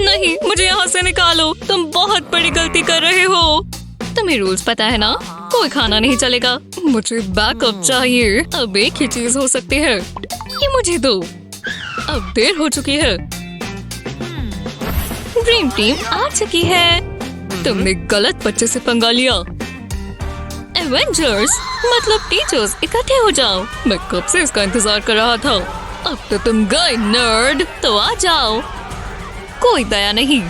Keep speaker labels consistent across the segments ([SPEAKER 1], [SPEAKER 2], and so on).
[SPEAKER 1] नहीं, मुझे यहाँ से निकालो। तुम बहुत बड़ी गलती कर रहे हो। तुम्हें रूल्स पता है ना, कोई खाना नहीं चलेगा। मुझे बैकअप चाहिए। अब एक ही चीज हो सकती है, ये मुझे दो। अब देर हो चुकी है। ड्रीम टीम आ चुकी है। तुमने गलत बच्चे से पंगा लिया। एवेंजर्स मतलब टीचर्स, इकट्ठे हो जाओ। मैं कब से इसका इंतजार कर रहा था। अब तो तुम गए नर्ड, तो आ जाओ। कोई दया नहीं,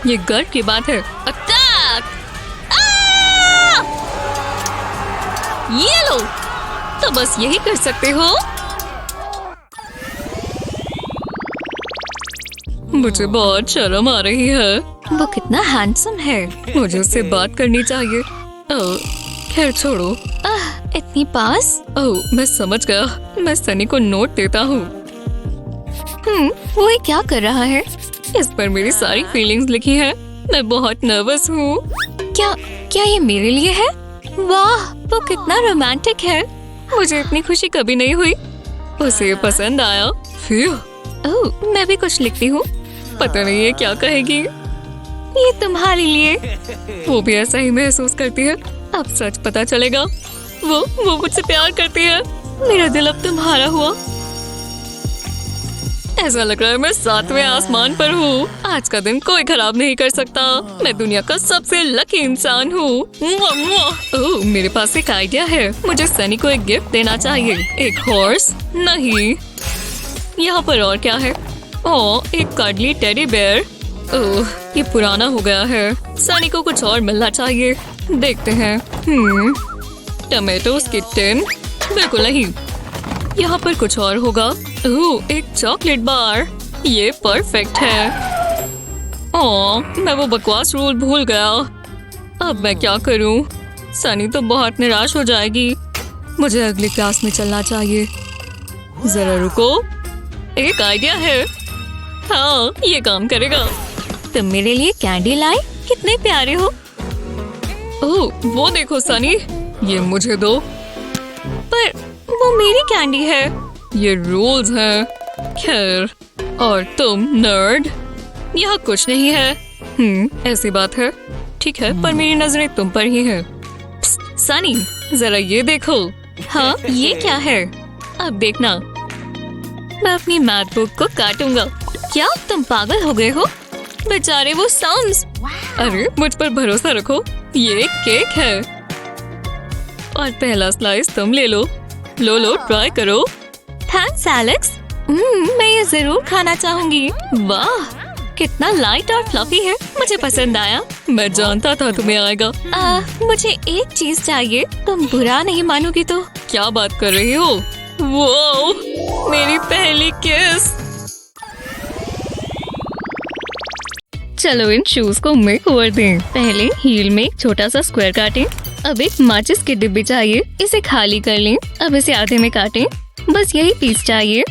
[SPEAKER 1] ये गर्व की बात है। अटैक! ये लो, तो बस यही कर सकते हो। मुझे बहुत शर्म आ रही है। वो कितना हैंडसम है, मुझे उससे बात करनी चाहिए। खैर छोड़ो। इतनी पास। ओह, मैं समझ गया। मैं सनी को नोट देता हूँ। वो ये क्या कर रहा है? इस पर मेरी सारी फीलिंग्स लिखी है। मैं बहुत नर्वस हूँ। क्या ये मेरे लिए है? वाह, वो कितना रोमांटिक है। मुझे इतनी खुशी कभी नहीं हुई। उसे पसंद आया। फिर ओह, मैं भी कुछ लिखती हूँ। पता नहीं ये क्या कहेगी। ये तुम्हारे लिए। वो भी ऐसा ही महसूस करती है। अब सच पता चलेगा। वो मुझसे प्यार करती है। मेरा दिल अब तुम्हारा हुआ। ऐसा लग रहा है मैं 7वें आसमान पर हूँ। आज का दिन कोई खराब नहीं कर सकता। मैं दुनिया का सबसे लकी इंसान हूँ। ओह, मेरे पास एक आइडिया है। मुझे सनी को एक गिफ्ट देना चाहिए। एक हॉर्स? नहीं। यहाँ पर और क्या है? ओह, एक कडली टेडी बेयर। ओह, ये पुराना हो गया है। सनी को कुछ और मिलना चाहिए। देखते हैं। टमेटोस की टिन? बिल्कुल नहीं। यहाँ पर कुछ और होगा। ओह, एक चॉकलेट बार। ये परफेक्ट है। ओह, मैं वो बकवास रूल भूल गया। अब मैं क्या करूँ? सनी तो बहुत निराश हो जाएगी। मुझे अगली क्लास में चलना चाहिए। जरा रुको, एक आइडिया है। हाँ, ये काम करेगा। तुम मेरे लिए कैंडी लाई? कितने प्यारे हो। ओह, वो देखो सनी, ये मुझे दो। पर वो मेरी कैंडी है। ये रूल्स हैं। खैर, और तुम नर्ड? यहाँ कुछ नहीं है। ऐसी बात है। ठीक है, पर मेरी नजरें तुम पर ही हैं। सनी, जरा ये देखो। हाँ, ये क्या है? अब देखना, मैं अपनी मैथ बुक को काटूंगा। क्या तुम पागल हो गए हो? बेचारे वो साउंड्स। अरे, मुझ पर भरोसा रखो। ये एक केक है और पहला स्लाइस तुम ले लो। लो, ट्राई करो। Thanks Alex. मैं ये जरूर खाना चाहूंगी। वाह, कितना लाइट और फ्लफी है। मुझे पसंद आया। मैं जानता था तुम्हें आएगा। मुझे एक चीज चाहिए। तुम बुरा नहीं मानोगी तो? क्या बात कर रही हो? वो मेरी पहली किस। चलो इन शूज को मेक ओवर दें। पहले हील में एक छोटा सा स्क्वायर काटें। अब एक माचिस की डिब्बी चाहिए। इसे खाली कर लें। अब इसे आधे में काटें। बस यही पीस चाहिए।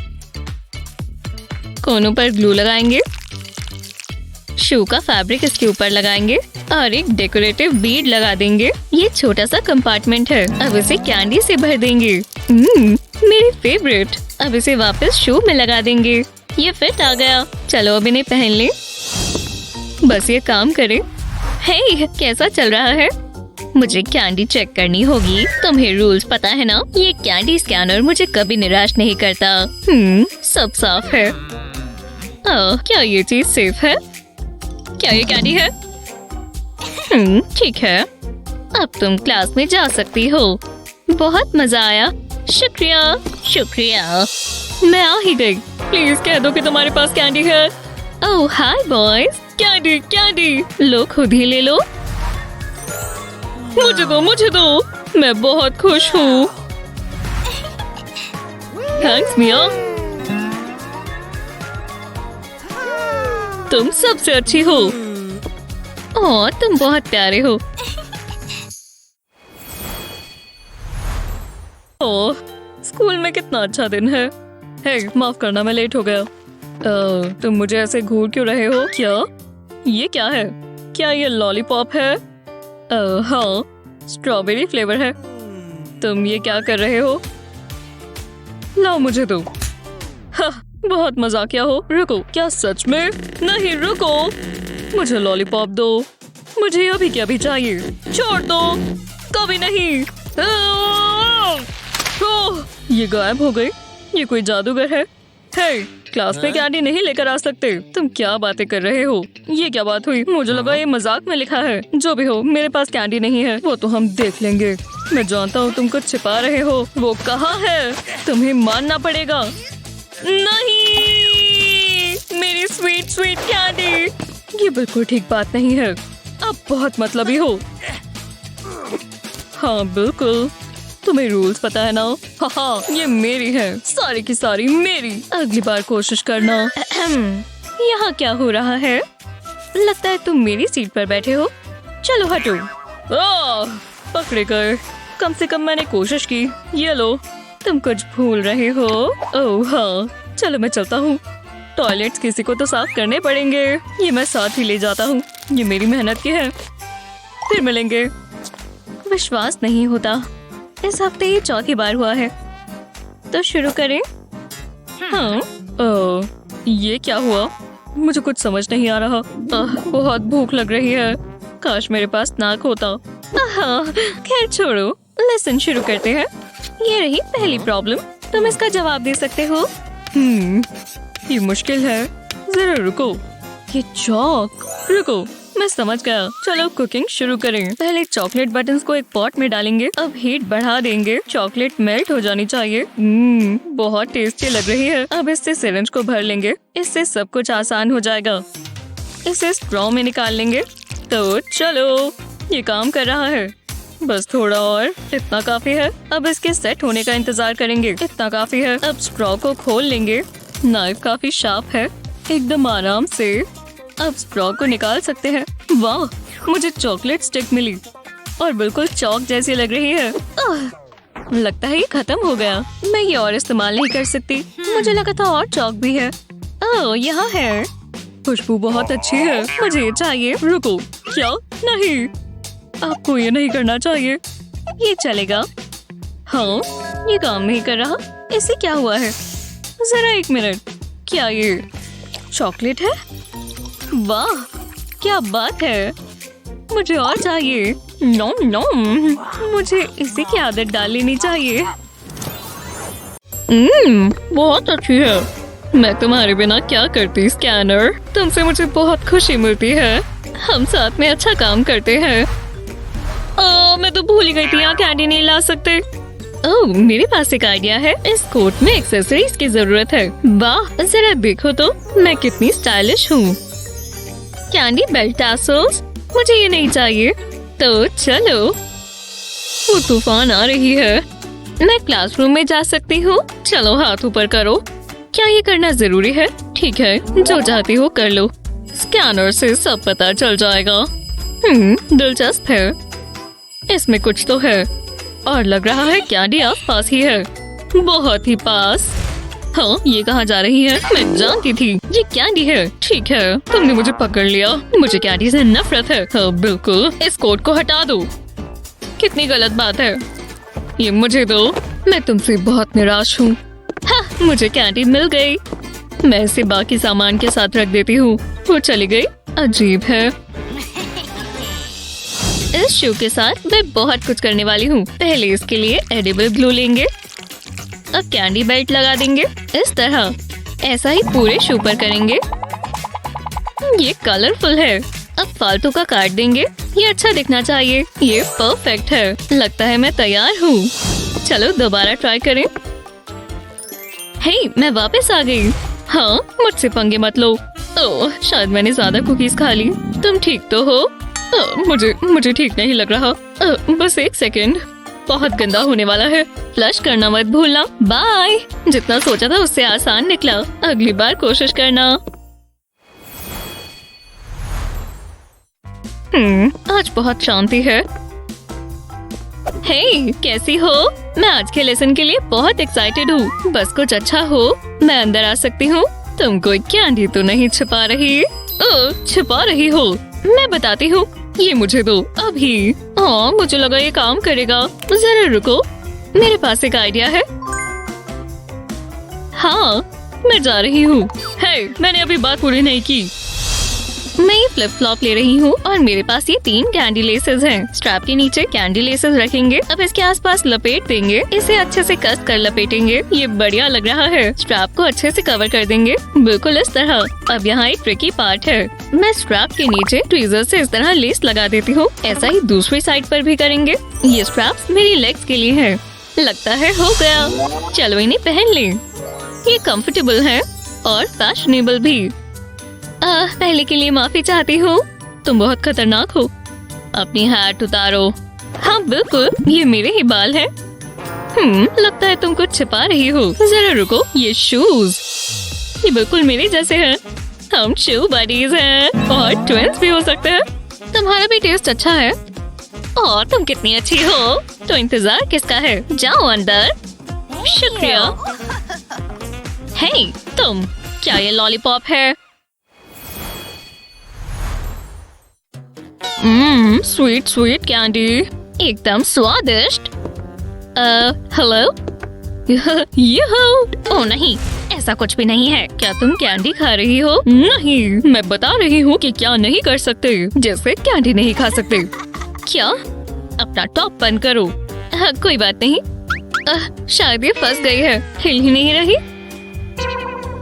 [SPEAKER 1] कोनों पर ग्लू लगाएंगे। शू का फैब्रिक इसके ऊपर लगाएंगे और एक डेकोरेटिव बीड लगा देंगे। ये छोटा सा कंपार्टमेंट है। अब इसे कैंडी से भर देंगे। मेरी फेवरेट। अब इसे वापस शू में लगा देंगे। ये फिट आ गया। चलो अब इन्हें पहन लें। बस ये काम करे। हे, कैसा चल रहा है? मुझे कैंडी चेक करनी होगी। तुम्हें रूल्स पता है ना? ये कैंडी स्कैनर मुझे कभी निराश नहीं करता। सब साफ है। क्या ये चीज सेफ है? क्या ये कैंडी है? ठीक है, अब तुम क्लास में जा सकती हो। बहुत मजा आया। शुक्रिया। मैं आ ही गई। प्लीज कह दो कि तुम्हारे पास कैंडी है। ओह हाय बॉयज। कैंडी लो, खुद ही ले लो। मुझे दो। मैं बहुत खुश हूँ। थैंक्स मिया। तुम सबसे अच्छी हो। ओह, तुम बहुत प्यारे हो। ओह, स्कूल में कितना अच्छा दिन है। माफ करना, मैं लेट हो गया। तुम मुझे ऐसे घूर क्यों रहे हो? ये क्या है? क्या ये लॉलीपॉप है? हाँ, स्ट्रॉबेरी फ्लेवर है। तुम ये क्या कर रहे हो? लाओ मुझे दो। बहुत मजाकिया हो। रुको, क्या सच में? नहीं रुको, मुझे लॉलीपॉप दो, मुझे अभी के अभी चाहिए। छोड़ दो, कभी नहीं। ओह, ये गायब हो गई। ये कोई जादूगर है? हे, क्लास में कैंडी नहीं लेकर आ सकते। तुम क्या बातें कर रहे हो? ये क्या बात हुई? मुझे लगा ये मजाक में लिखा है। जो भी हो, मेरे पास कैंडी नहीं है। वो तो हम देख लेंगे। मैं जानता हूँ तुम कुछ छिपा रहे हो। वो कहाँ है? तुम्हें मानना पड़ेगा। नहीं, मेरी स्वीट स्वीट कैंडी। ये बिल्कुल ठीक बात नहीं है। अब बहुत मतलबी हो। हाँ बिल्कुल, तुम्हें रूल्स पता है ना? हाँ, ये मेरी है, सारी की सारी मेरी। अगली बार कोशिश करना। यहाँ क्या हो रहा है? लगता है तुम मेरी सीट पर बैठे हो। चलो हटो। पकड़े गए। कम से कम मैंने कोशिश की। ये लो, तुम कुछ भूल रहे हो। ओह हाँ, चलो मैं चलता हूँ। टॉयलेट्स किसी को तो साफ करने पड़ेंगे। ये मैं साथ ही ले जाता हूँ। ये मेरी मेहनत की है। फिर मिलेंगे। विश्वास नहीं होता, इस हफ्ते ये चौथी बार हुआ है। तो शुरू करें। हाँ, ये क्या हुआ? मुझे कुछ समझ नहीं आ रहा। बहुत भूख लग रही है। काश मेरे पास नाक होता। खैर छोड़ो, लेसन शुरू करते हैं। ये रही पहली प्रॉब्लम। तुम इसका जवाब दे सकते हो। ये मुश्किल है। जरा रुको। ये चौक। रुको, मैं समझ गया। चलो कुकिंग शुरू करें। पहले चॉकलेट बटन्स को एक पॉट में डालेंगे। अब हीट बढ़ा देंगे। चॉकलेट मेल्ट हो जानी चाहिए। बहुत टेस्टी लग रही है। अब इससे सिरिंज को भर लेंगे। इससे सब कुछ आसान हो जाएगा। इसे स्ट्रॉ में निकाल लेंगे। तो चलो, ये काम कर रहा है। बस थोड़ा और, इतना काफी है। अब इसके सेट होने का इंतजार करेंगे। इतना काफी है। अब स्ट्रॉ को खोल लेंगे। नाइफ काफी शार्प है, एकदम आराम से। अब स्ट्रॉ को निकाल सकते हैं। वाह, मुझे चॉकलेट स्टिक मिली और बिल्कुल चौक जैसी लग रही है। लगता है ये खत्म हो गया। मैं ये और इस्तेमाल नहीं कर सकती। मुझे लगा था और चौक भी है। ओह, यहाँ है। खुशबू बहुत अच्छी है। मुझे ये चाहिए। रुको, क्या? नहीं, आपको ये नहीं करना चाहिए। ये चलेगा। हाँ, ये काम नहीं कर रहा। इसे क्या हुआ है? जरा एक मिनट। क्या ये चॉकलेट है? वाह, क्या बात है। मुझे और चाहिए। नोम नोम, मुझे इसी की आदत डाल लेनी चाहिए। बहुत अच्छी है। मैं तुम्हारे बिना क्या करती स्कैनर। तुमसे मुझे बहुत खुशी मिलती है। हम साथ में अच्छा काम करते हैं। मैं तो भूल ही गई थी, यहाँ कैंडी नहीं ला सकते। ओह, मेरे पास एक आइडिया है। इस कोट में एक्सेसरीज की जरूरत है। वाह, जरा देखो तो मैं कितनी स्टाइलिश हूँ। कैंडी बेल्ट टैसल्स, मुझे ये नहीं चाहिए। तो चलो, वो तूफान आ रही है। मैं क्लासरूम में जा सकती हूँ। चलो हाथ ऊपर करो। क्या ये करना जरूरी है? ठीक है, जो चाहती हो कर लो। स्कैनर से सब पता चल जाएगा। दिलचस्प है। इसमें कुछ तो है और लग रहा है कैंडी आस पास ही है। बहुत ही पास। हाँ, ये कहाँ जा रही है? मैं जानती थी ये कैंडी है। ठीक है, तुमने मुझे पकड़ लिया। मुझे कैंडी से नफरत है। हाँ बिल्कुल, इस कोट को हटा दो। कितनी गलत बात है। ये मुझे दो। मैं तुमसे बहुत निराश हूँ। हाँ, मुझे कैंडी मिल गई। मैं इसे बाकी सामान के साथ रख देती हूँ। वो चली गई। अजीब है। इस शू के साथ मैं बहुत कुछ करने वाली हूँ। पहले इसके लिए एडिबल ग्लू लेंगे। अब कैंडी बेल्ट लगा देंगे इस तरह। ऐसा ही पूरे शू पर करेंगे। ये कलरफुल है। अब फालतू का काट देंगे। ये अच्छा दिखना चाहिए। ये परफेक्ट है। लगता है मैं तैयार हूँ। चलो दोबारा ट्राई करें। हे, मैं वापस आ गई। हाँ, मुझसे पंगे मत लो। ओह, शायद मैंने ज्यादा कुकीज खा ली। तुम ठीक तो हो? मुझे ठीक नहीं लग रहा। बस एक सेकेंड। बहुत गंदा होने वाला है। फ्लश करना मत भूलना। बाय। जितना सोचा था उससे आसान निकला। अगली बार कोशिश करना। आज बहुत शांति है। हे, कैसी हो? मैं आज के लेसन के लिए बहुत एक्साइटेड हूँ। बस कुछ अच्छा हो। मैं अंदर आ सकती हूँ? तुम कोई कैंडी तो नहीं छुपा रही? छुपा रही हो? मैं बताती हूँ। ये मुझे दो अभी। हाँ, मुझे लगा ये काम करेगा। जरा रुको, मेरे पास एक आइडिया है। हाँ, मैं जा रही हूँ। हे, मैंने अभी बात पूरी नहीं की। मैं ये फ्लिप फ्लॉप ले रही हूँ और मेरे पास ये 3 कैंडी लेसेस हैं। स्ट्रैप के नीचे कैंडी लेसेस रखेंगे। अब इसके आसपास लपेट देंगे। इसे अच्छे से कस कर लपेटेंगे। ये बढ़िया लग रहा है। स्ट्रैप को अच्छे से कवर कर देंगे, बिल्कुल इस तरह। अब यहाँ एक ट्रिकी पार्ट है। मैं स्ट्रैप के नीचे ट्वीजर से इस तरह लेस लगा देती हूँ। ऐसा ही दूसरी साइड पर भी करेंगे। ये स्ट्रैप्स मेरी लेग्स के लिए है। लगता है हो गया। चलो इन्हें पहन लें। ये कंफर्टेबल है और फैशनेबल भी। पहले के लिए माफी चाहती हूँ। तुम बहुत खतरनाक हो। अपनी हैट उतारो। हाँ बिल्कुल, ये मेरे ही बाल हैं। लगता है तुम कुछ छिपा रही हो। जरा रुको, ये शूज, ये बिल्कुल मेरे जैसे हैं। हम शू बडीज हैं और ट्विंस भी हो सकते हैं। तुम्हारा भी टेस्ट अच्छा है। और तुम कितनी अच्छी हो। तो इंतजार किसका है, जाओ अंदर। शुक्रिया। हे तुम, क्या ये लॉलीपॉप है? स्वीट स्वीट कैंडी, एकदम स्वादिष्ट। हेलो। ओह नहीं, ऐसा कुछ भी नहीं है। क्या तुम कैंडी खा रही हो? नहीं, मैं बता रही हूँ कि क्या नहीं कर सकते, जैसे कैंडी नहीं खा सकते। क्या? अपना टॉप बंद करो। कोई बात नहीं। शायद ये फंस गई है, हिल ही नहीं रही।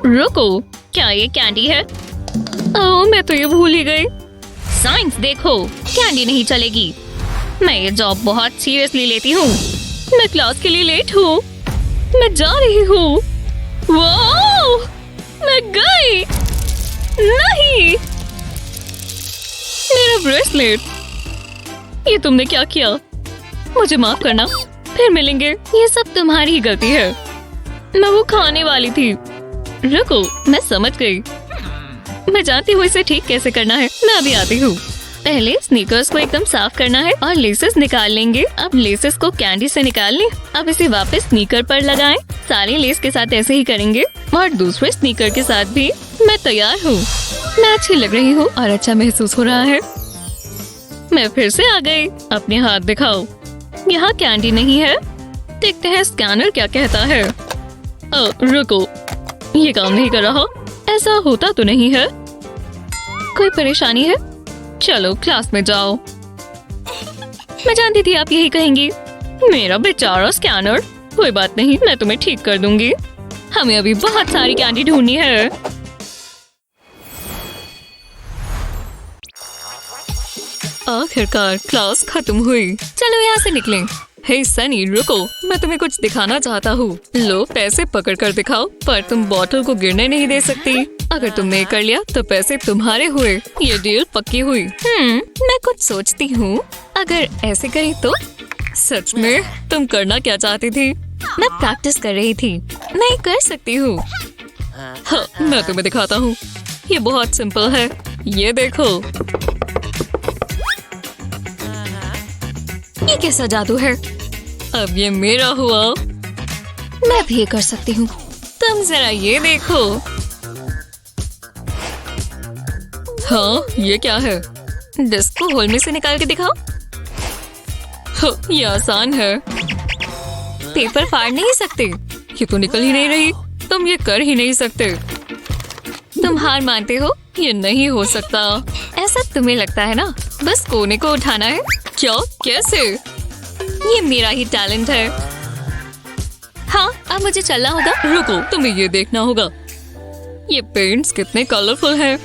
[SPEAKER 1] रुको, क्या ये कैंडी है? ओह, मैं तो ये भूल ही गई। साइंस देखो, कैंडी नहीं चलेगी। मैं ये जॉब बहुत सीरियसली लेती हूँ। मैं क्लास के लिए लेट हूँ। मैं जा रही हूँ। वाओ, मैं गई। नहीं, मेरा ब्रेसलेट। ये तुमने क्या किया? मुझे माफ करना, फिर मिलेंगे। ये सब तुम्हारी ही गलती है। मैं वो खाने वाली थी। रुको, मैं समझ गई। मैं जानती हूँ इसे ठीक कैसे करना है। मैं अभी आती हूँ। पहले स्नीकर्स को एकदम साफ करना है और लेसेस निकाल लेंगे। अब लेसेस को कैंडी से निकाल लें। अब इसे वापस स्नीकर पर लगाएं। सारे लेस के साथ ऐसे ही करेंगे और दूसरे स्नीकर के साथ भी। मैं तैयार हूँ। मैं अच्छी लग रही हूँ और अच्छा महसूस हो रहा है। मैं फिर से आ गई। अपने हाथ दिखाओ। यहाँ कैंडी नहीं है। देखते हैं स्कैनर क्या कहता है। रुको, ये काम नहीं कर रहा। ऐसा होता तो नहीं है। कोई परेशानी है? चलो क्लास में जाओ। मैं जानती थी आप यही कहेंगी। मेरा बेचारा स्कैनर। कोई बात नहीं, मैं तुम्हें ठीक कर दूंगी। हमें अभी बहुत सारी कैंडी ढूंढनी है। आखिरकार क्लास खत्म हुई। चलो यहाँ से निकलें। हे सनी, रुको, मैं तुम्हें कुछ दिखाना चाहता हूँ। लो, पैसे पकड़ कर दिखाओ, पर तुम बॉटल को गिरने नहीं दे सकती। अगर तुमने कर लिया तो पैसे तुम्हारे हुए। ये डील पक्की हुई। मैं कुछ सोचती हूँ, अगर ऐसे करी तो। सच में तुम करना क्या चाहती थी? मैं प्रैक्टिस कर रही थी। मैं कर सकती हूँ। हाँ, मैं तुम्हें दिखाता हूँ। ये बहुत सिंपल है। ये देखो, ये कैसा जादू है। अब ये मेरा हुआ। मैं भी ये कर सकती हूँ। तुम जरा ये देखो। हाँ, ये क्या है? डिस्क को होल में से निकाल के दिखाओ। हाँ, ये आसान है। पेपर फाड़ नहीं सकते। ये तो निकल ही नहीं रही। तुम ये कर ही नहीं सकते। तुम हार मानते हो? ये नहीं हो सकता। ऐसा तुम्हें लगता है ना? बस कोने को उठाना है। क्या? कैसे? ये मेरा ही टैलेंट है। हाँ, अब मुझे चलना होगा। रुको, तुम्हें ये देखना होगा। ये पेंट्स कितने कलरफुल हैं।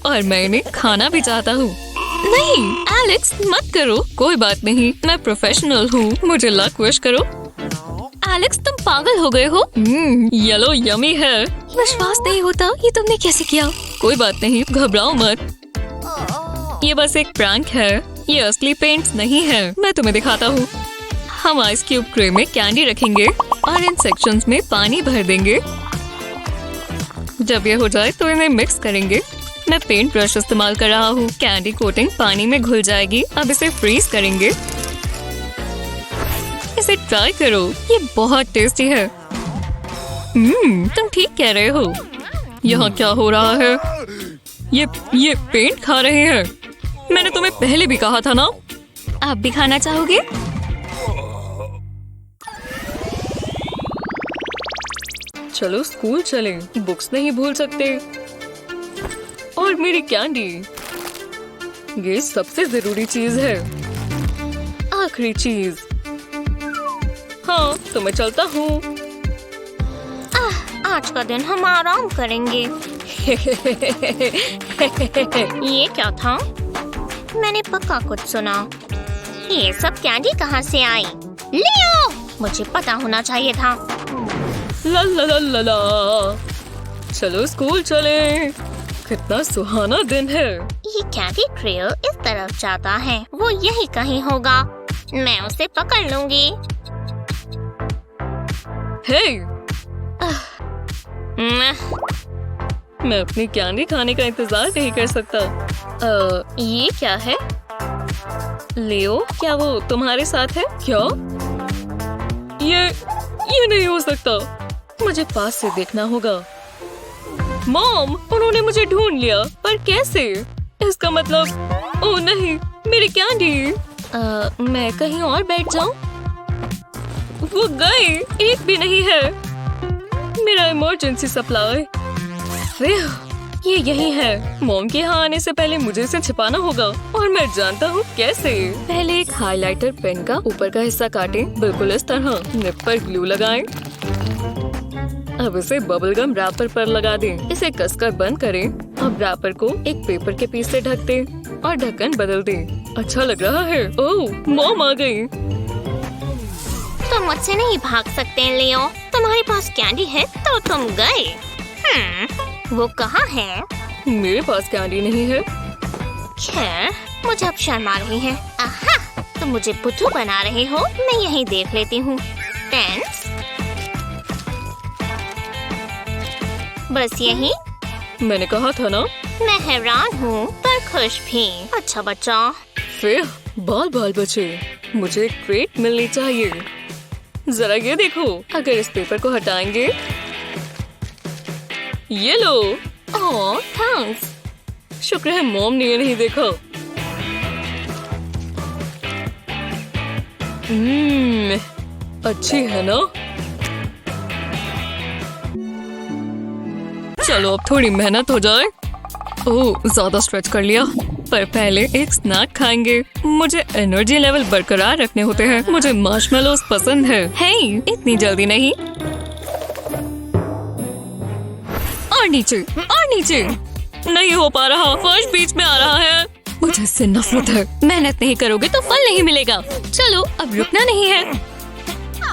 [SPEAKER 1] और मैं इन्हें खाना भी चाहता हूँ। नहीं एलेक्स, मत करो। कोई बात नहीं, मैं प्रोफेशनल हूँ। मुझे लक विश करो। एलेक्स, तुम पागल हो गए हो। येलो यमी है। विश्वास नहीं होता, ये तुमने कैसे किया? कोई बात नहीं, घबराओ मत। ये बस एक प्रैंक है। ये असली पेंट्स नहीं है। मैं तुम्हें दिखाता हूँ। हम आइस क्यूब ट्रे में कैंडी रखेंगे और इन सेक्शंस में पानी भर देंगे। जब ये हो जाए तो इन्हें मिक्स करेंगे। मैं पेंट ब्रश इस्तेमाल कर रहा हूँ। कैंडी कोटिंग पानी में घुल जाएगी। अब इसे फ्रीज करेंगे। इसे ट्राई करो, ये बहुत टेस्टी है। तुम ठीक कह रहे हो। यहाँ क्या हो रहा है? ये पेंट खा रहे हैं। मैंने तुम्हें पहले भी कहा था ना। आप भी खाना चाहोगे? चलो स्कूल चलें, बुक्स नहीं भूल सकते। और मेरी कैंडी, ये सबसे जरूरी चीज है। आखिरी चीज। हाँ, तो मैं चलता हूँ।
[SPEAKER 2] आज का दिन हम आराम करेंगे। ये क्या था? मैंने पक्का कुछ सुना। ये सब कैंडी कहाँ से आई? लियो, मुझे पता होना चाहिए था।
[SPEAKER 1] ला ला ला ला ला। चलो स्कूल चले। कितना सुहाना दिन है।
[SPEAKER 2] ये कैंडी ट्रेल इस तरफ जाता है। वो यही कहीं होगा। मैं उसे पकड़ लूंगी।
[SPEAKER 1] हे, मैं अपनी कैंडी खाने का इंतजार नहीं कर सकता। ये क्या है? लियो, क्या वो तुम्हारे साथ है? क्या? ये नहीं हो सकता। मुझे पास से देखना होगा। मॉम, उन्होंने मुझे ढूंढ लिया, पर कैसे? इसका मतलब, ओह नहीं, मेरी कैंडी। मैं कहीं और बैठ जाऊं? वो गए, एक भी नहीं है। मेरा इमरजेंसी सप्लाई। ये यही है। मॉम के यहाँ आने से पहले मुझे इसे छिपाना होगा, और मैं जानता हूँ कैसे। पहले एक हाइलाइटर पेन का ऊपर का हिस्सा काटें, बिल्कुल इस तरह। निप पर ग्लू लगाएं। अब इसे बबल गम रैपर पर लगा दें। इसे कसकर बंद करें। अब रैपर को एक पेपर के पीस से ढक दें और ढक्कन बदल दें। अच्छा लग रहा है। ओह, मॉम आ गई।
[SPEAKER 2] तुम मुझसे नहीं भाग सकते लियो। तुम्हारे पास कैंडी है तो तुम गए। वो कहाँ है?
[SPEAKER 1] मेरे पास कैंडी नहीं है।
[SPEAKER 2] खैर, मुझे अब शर्म आ रही है। आहा, तुम मुझे बुद्धू बना रहे हो। मैं यहीं देख लेती हूँ। टेंस, बस यही।
[SPEAKER 1] मैंने कहा था ना।
[SPEAKER 2] मैं हैरान हूँ पर खुश भी। अच्छा बच्चा।
[SPEAKER 1] फिर बाल बाल बचे। मुझे एक ट्रीट मिलनी चाहिए। जरा ये देखो, अगर इस पेपर को हटाएंगे। ये लो। ओह, थैंक्स। शुक्र है मॉम ने ये नहीं देखा। अच्छी है ना? चलो अब थोड़ी मेहनत हो जाए। ओह, ज्यादा स्ट्रेच कर लिया। पर पहले एक स्नैक खाएंगे। मुझे एनर्जी लेवल बरकरार रखने होते हैं। मुझे मार्शमेलोस पसंद है। हे, इतनी जल्दी नहीं। और नीचे, और नीचे। नहीं हो पा रहा। फर्श बीच में आ रहा है। मुझे इससे नफरत है। मेहनत नहीं करोगे तो फल नहीं मिलेगा। चलो, अब रुकना नहीं है।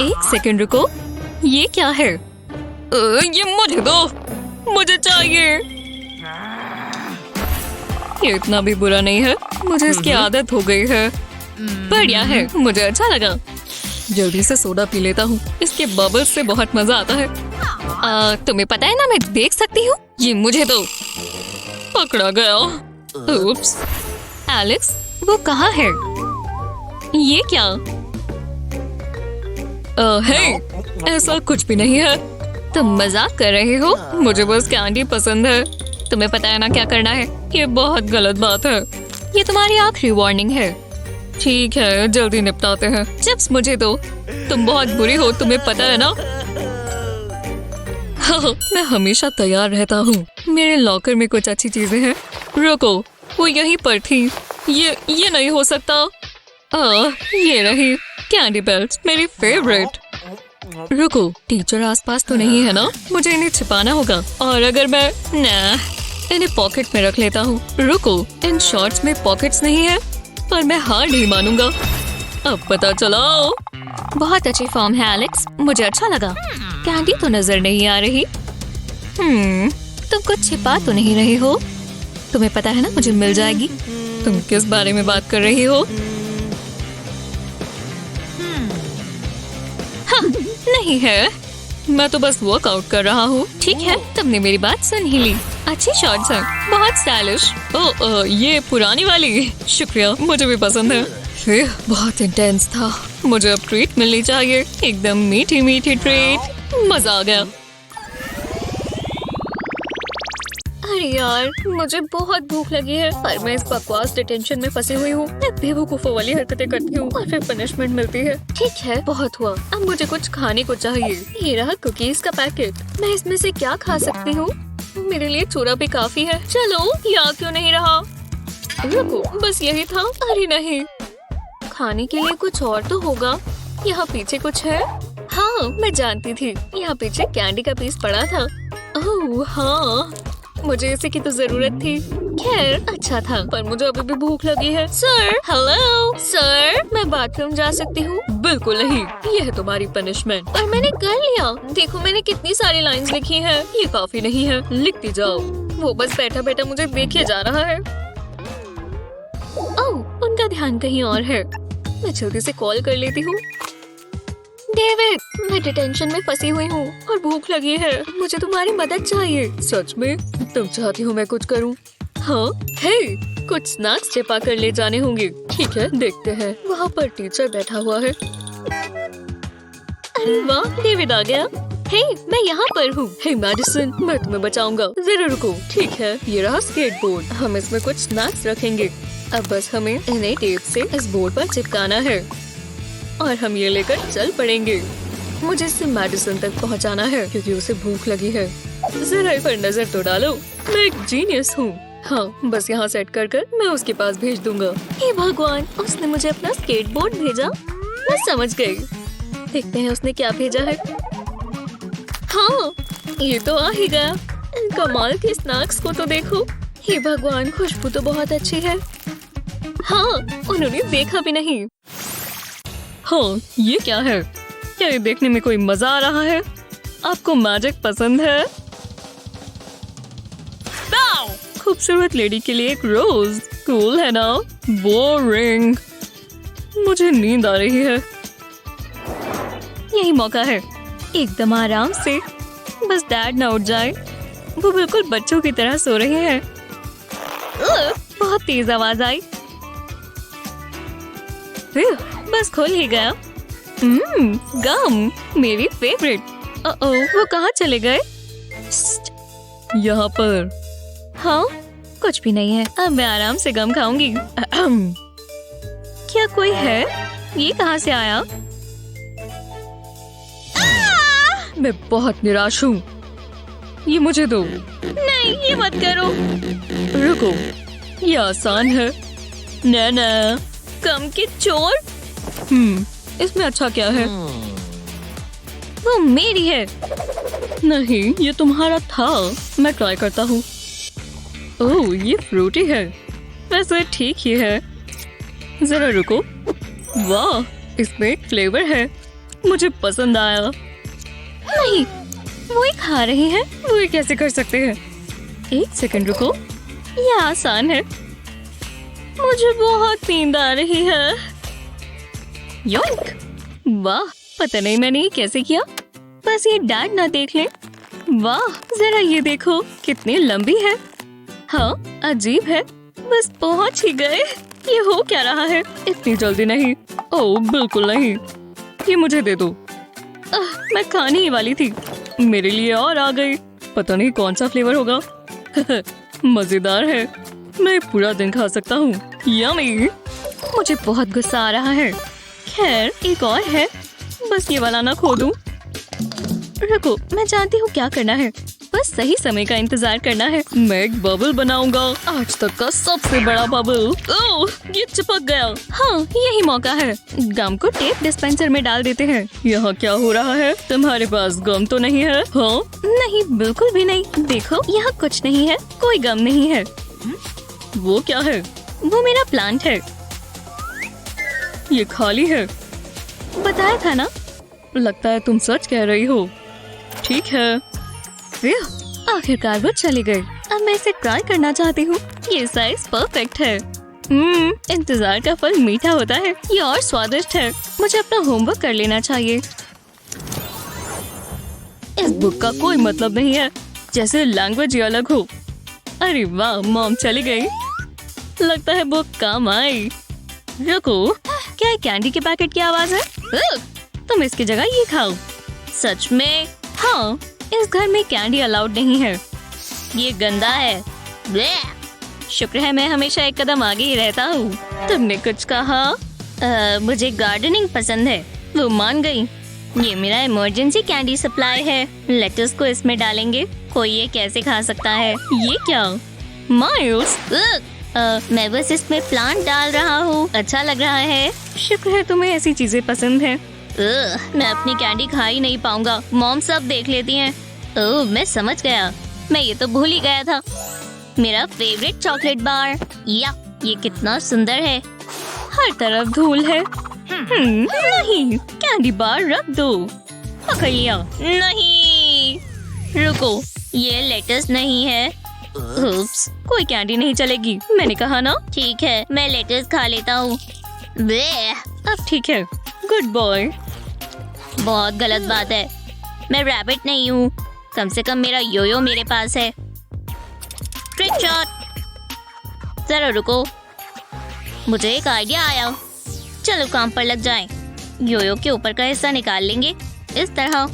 [SPEAKER 1] एक सेकंड रुको। ये क्या है? ये मुझे दो। मुझे चाहिए। ये इतना भी बुरा नहीं है। मुझे इसकी आदत हो गई है। बढ़िया है, मुझे अच्छा लगा। जल्दी से सोडा पी लेता हूँ। इसके बबल्स से बहुत मजा आता है। तुम्हें पता है ना, मैं देख सकती हूँ। ये मुझे दो। पकड़ा गया। उप्स। एलेक्स, वो कहाँ है? ये क्या? हे, ऐसा कुछ भी नहीं है। तुम मजाक कर रहे हो? मुझे बस कैंडी पसंद है। तुम्हें पता है ना क्या करना है? ये बहुत गलत बात है। ये तुम्हारी आखिरी वार्निंग है। ठीक है, जल्दी निपटाते हैं। चिप्स मुझे दो। तुम बहुत बुरी हो, तुम्हें पता है ना। मैं हमेशा तैयार रहता हूँ। मेरे लॉकर में कुछ अच्छी चीजें हैं। रुको, वो यहीं पर थी। ये नहीं हो सकता। ये रही कैंडी बेल्ट, मेरी फेवरेट। रुको, टीचर आसपास तो नहीं है ना? मुझे इन्हें छिपाना होगा। और अगर मैं इन्हें पॉकेट में रख लेता हूँ। रुको, इन शॉर्ट्स में पॉकेट्स नहीं है, पर मैं हार नहीं मानूंगा। अब पता चला। बहुत अच्छी फॉर्म है एलेक्स, मुझे अच्छा लगा। कैंडी तो नजर नहीं आ रही। तुम कुछ छिपा तो नहीं रहे हो? तुम्हें पता है ना मुझे मिल जाएगी। तुम किस बारे में बात कर रही हो? हाँ, नहीं है। मैं तो बस वर्कआउट कर रहा हूँ। ठीक है, तुमने मेरी बात सुन ही ली। अच्छी शॉर्ट्स हैं, बहुत स्टाइलिश। ओह, ये पुरानी वाली। शुक्रिया, मुझे भी पसंद है। फिर बहुत इंटेंस था। मुझे अब ट्रीट मिलनी चाहिए, एकदम मीठी मीठी ट्रीट। मजा आ गया। अरे यार, मुझे बहुत भूख लगी है पर मैं इस बकवास डिटेंशन में फंसी हुई हूँ। मैं बेवकूफों वाली हरकतें करती हूँ और फिर पनिशमेंट मिलती है। ठीक है, बहुत हुआ, अब मुझे कुछ खाने को चाहिए। ये रहा कुकीज का पैकेट। मैं इसमें से क्या खा सकती हूँ? मेरे लिए चूरा भी काफी है। चलो, यहाँ क्यों नहीं रहा? रुको, बस यही था। अरे नहीं, खाने के लिए कुछ और तो होगा। यहाँ पीछे कुछ है। हाँ, मैं जानती थी, यहाँ पीछे कैंडी का पीस पड़ा था। ओह हाँ, मुझे इसे की तो जरूरत थी। खैर, अच्छा था, पर मुझे अभी भी भूख लगी है। सर, हेलो सर, मैं बाथरूम जा सकती हूँ? बिल्कुल नहीं, ये है तुम्हारी पनिशमेंट। पर मैंने कर लिया। देखो, मैंने कितनी सारी लाइंस लिखी है। ये काफी नहीं है, लिखती जाओ। वो बस बैठा बैठा मुझे देखे जा रहा है। ओह, उनका ध्यान कहीं और है। मैं जल्दी से कॉल कर लेती हूँ। डेविड, मैं डिटेंशन में फंसी हुई हूँ और भूख लगी है। मुझे तुम्हारी मदद चाहिए। सच में? तुम चाहती हो मैं कुछ करूँ? हाँ, हे, कुछ स्नैक्स छिपा कर ले जाने होंगे। ठीक है, देखते हैं। वहाँ पर टीचर बैठा हुआ है। अरे वाह, डेविड आ गया। हे, मैं यहाँ पर हूँ। हे मैडिसन, मैं तुम्हें बचाऊंगा। जरा रुको। ठीक है, ये रहा स्केटबोर्ड। हम इसमें कुछ स्नैक्स रखेंगे। अब बस हमें इन्हें टेप से इस बोर्ड पर चिपकाना है और हम ये लेकर चल पड़ेंगे। मुझे इसे मैडिसन तक पहुंचाना है क्योंकि उसे भूख लगी है। जरा इस पर नजर तो डालो, मैं एक जीनियस हूँ। हाँ, बस यहाँ सेट कर कर मैं उसके पास भेज दूंगा। हे भगवान, उसने मुझे अपना स्केटबोर्ड भेजा। मैं समझ गई। देखते हैं उसने क्या भेजा है। हाँ, ये तो आ ही गया। कमाल के स्नैक्स को तो देखो। हे भगवान, खुशबू तो बहुत अच्छी है। हाँ, उन्होंने देखा भी नहीं। हाँ, ये क्या है? क्या ये देखने में कोई मजा आ रहा है? आपको मैजिक पसंद है? खूबसूरत लेडी के लिए एक रोज, कूल है ना? बोरिंग। मुझे नींद आ रही है। यही मौका है, एकदम आराम से। बस डैड ना उठ जाए। वो बिल्कुल बच्चों की तरह सो रहे हैं। बहुत तेज आवाज आई। बस खुल ही गया। गम, मेरी फेवरेट। वो कहाँ चले गए? यहाँ पर। हाँ, कुछ भी नहीं है। अब मैं आराम से गम खाऊंगी। क्या कोई है? ये कहाँ से आया? मैं बहुत निराश हूँ। ये मुझे दो। नहीं, ये मत करो। रुको, ये आसान है। ना, कम के चोर। इसमें अच्छा क्या है? वो मेरी है। नहीं, ये तुम्हारा था। मैं ट्राई करता हूँ। ओह, ये फ्रूटी है। वैसे ठीक ही है। जरा रुको। वाह, इसमें एक फ्लेवर है। मुझे पसंद आया। नहीं, वो ही खा रहे हैं। वो ये कैसे कर सकते हैं? एक सेकंड रुको, ये आसान है। मुझे बहुत नींद आ रही है। योंक! वाह, पता नहीं मैंने ये कैसे किया। बस ये डैड ना देख ले। वाह, जरा ये देखो, कितनी लंबी है। हाँ, अजीब है। बस पहुंच ही गए। ये हो क्या रहा है? इतनी जल्दी नहीं। ओह, बिल्कुल नहीं। ये मुझे दे दो। मैं खाने ही वाली थी। मेरे लिए और आ गई। पता नहीं कौन सा फ्लेवर होगा। मजेदार है। मैं पूरा दिन खा सकता हूँ। यम्मी। मुझे बहुत गुस्सा आ रहा है। खैर, एक और है। बस ये वाला ना खो दूं। रुको, मैं जानती हूँ क्या करना है। बस सही समय का इंतजार करना है। मैं एक बबल बनाऊंगा, आज तक का सबसे बड़ा बबल। ओह, ये चिपक गया। हाँ, यही मौका है। गम को टेप डिस्पेंसर में डाल देते हैं। यहाँ क्या हो रहा है? तुम्हारे पास गम तो नहीं है? हाँ? नहीं, बिल्कुल भी नहीं। देखो, यहाँ कुछ नहीं है। कोई गम नहीं है। वो क्या है? वो मेरा प्लांट है। ये खाली है। बताया था ना। लगता है तुम सच कह रही हो। ठीक है। आखिरकार वो चली गई। अब मैं इसे ट्राई करना चाहती हूँ। ये साइज परफेक्ट है। इंतजार का फल मीठा होता है। ये और स्वादिष्ट है। मुझे अपना होमवर्क कर लेना चाहिए। इस बुक का कोई मतलब नहीं है, जैसे लैंग्वेज ही अलग हो। अरे वाह, मॉम चली गई। लगता है बुक काम आई। रुको, क्या कैंडी के पैकेट की आवाज है? तुम इसकी जगह ये खाओ। सच में? हाँ, इस घर में कैंडी अलाउड नहीं है। ये गंदा है। ब्लेह। शुक्र है मैं हमेशा एक कदम आगे ही रहता हूँ। तुमने कुछ कहा? मुझे गार्डनिंग पसंद है। वो मान गई। ये मेरा इमरजेंसी कैंडी सप्लाई है। लेटस को इसमें डालेंगे। कोई ये कैसे खा सकता है? ये क्या? माइल्स, मैं बस इसमें प्लांट डाल रहा हूँ। अच्छा लग रहा है। शुक्र है तुम्हें ऐसी चीजें पसंद है। मैं अपनी कैंडी खा ही नहीं पाऊंगा। मॉम सब देख लेती हैं। ओह, मैं समझ गया। मैं ये तो भूल ही गया था। मेरा फेवरेट चॉकलेट बार। या, ये कितना सुंदर है। हर तरफ धूल है। नहीं, कैंडी बार रख दो। पकड़ लिया। नहीं, रुको, ये लेटस नहीं है। उप्स, कोई कैंडी नहीं चलेगी। मैंने कहा ना। ठीक है, मैं लेटस खा लेता हूँ। अब ठीक है। Good boy. बहुत गलत बात है। मैं रैबिट नहीं हूँ। कम से कम मेरा योयो मेरे पास है। Trick shot. जरा रुको, मुझे एक आइडिया आया। चलो काम पर लग जाएं। योयो के ऊपर का हिस्सा निकाल लेंगे इस तरह।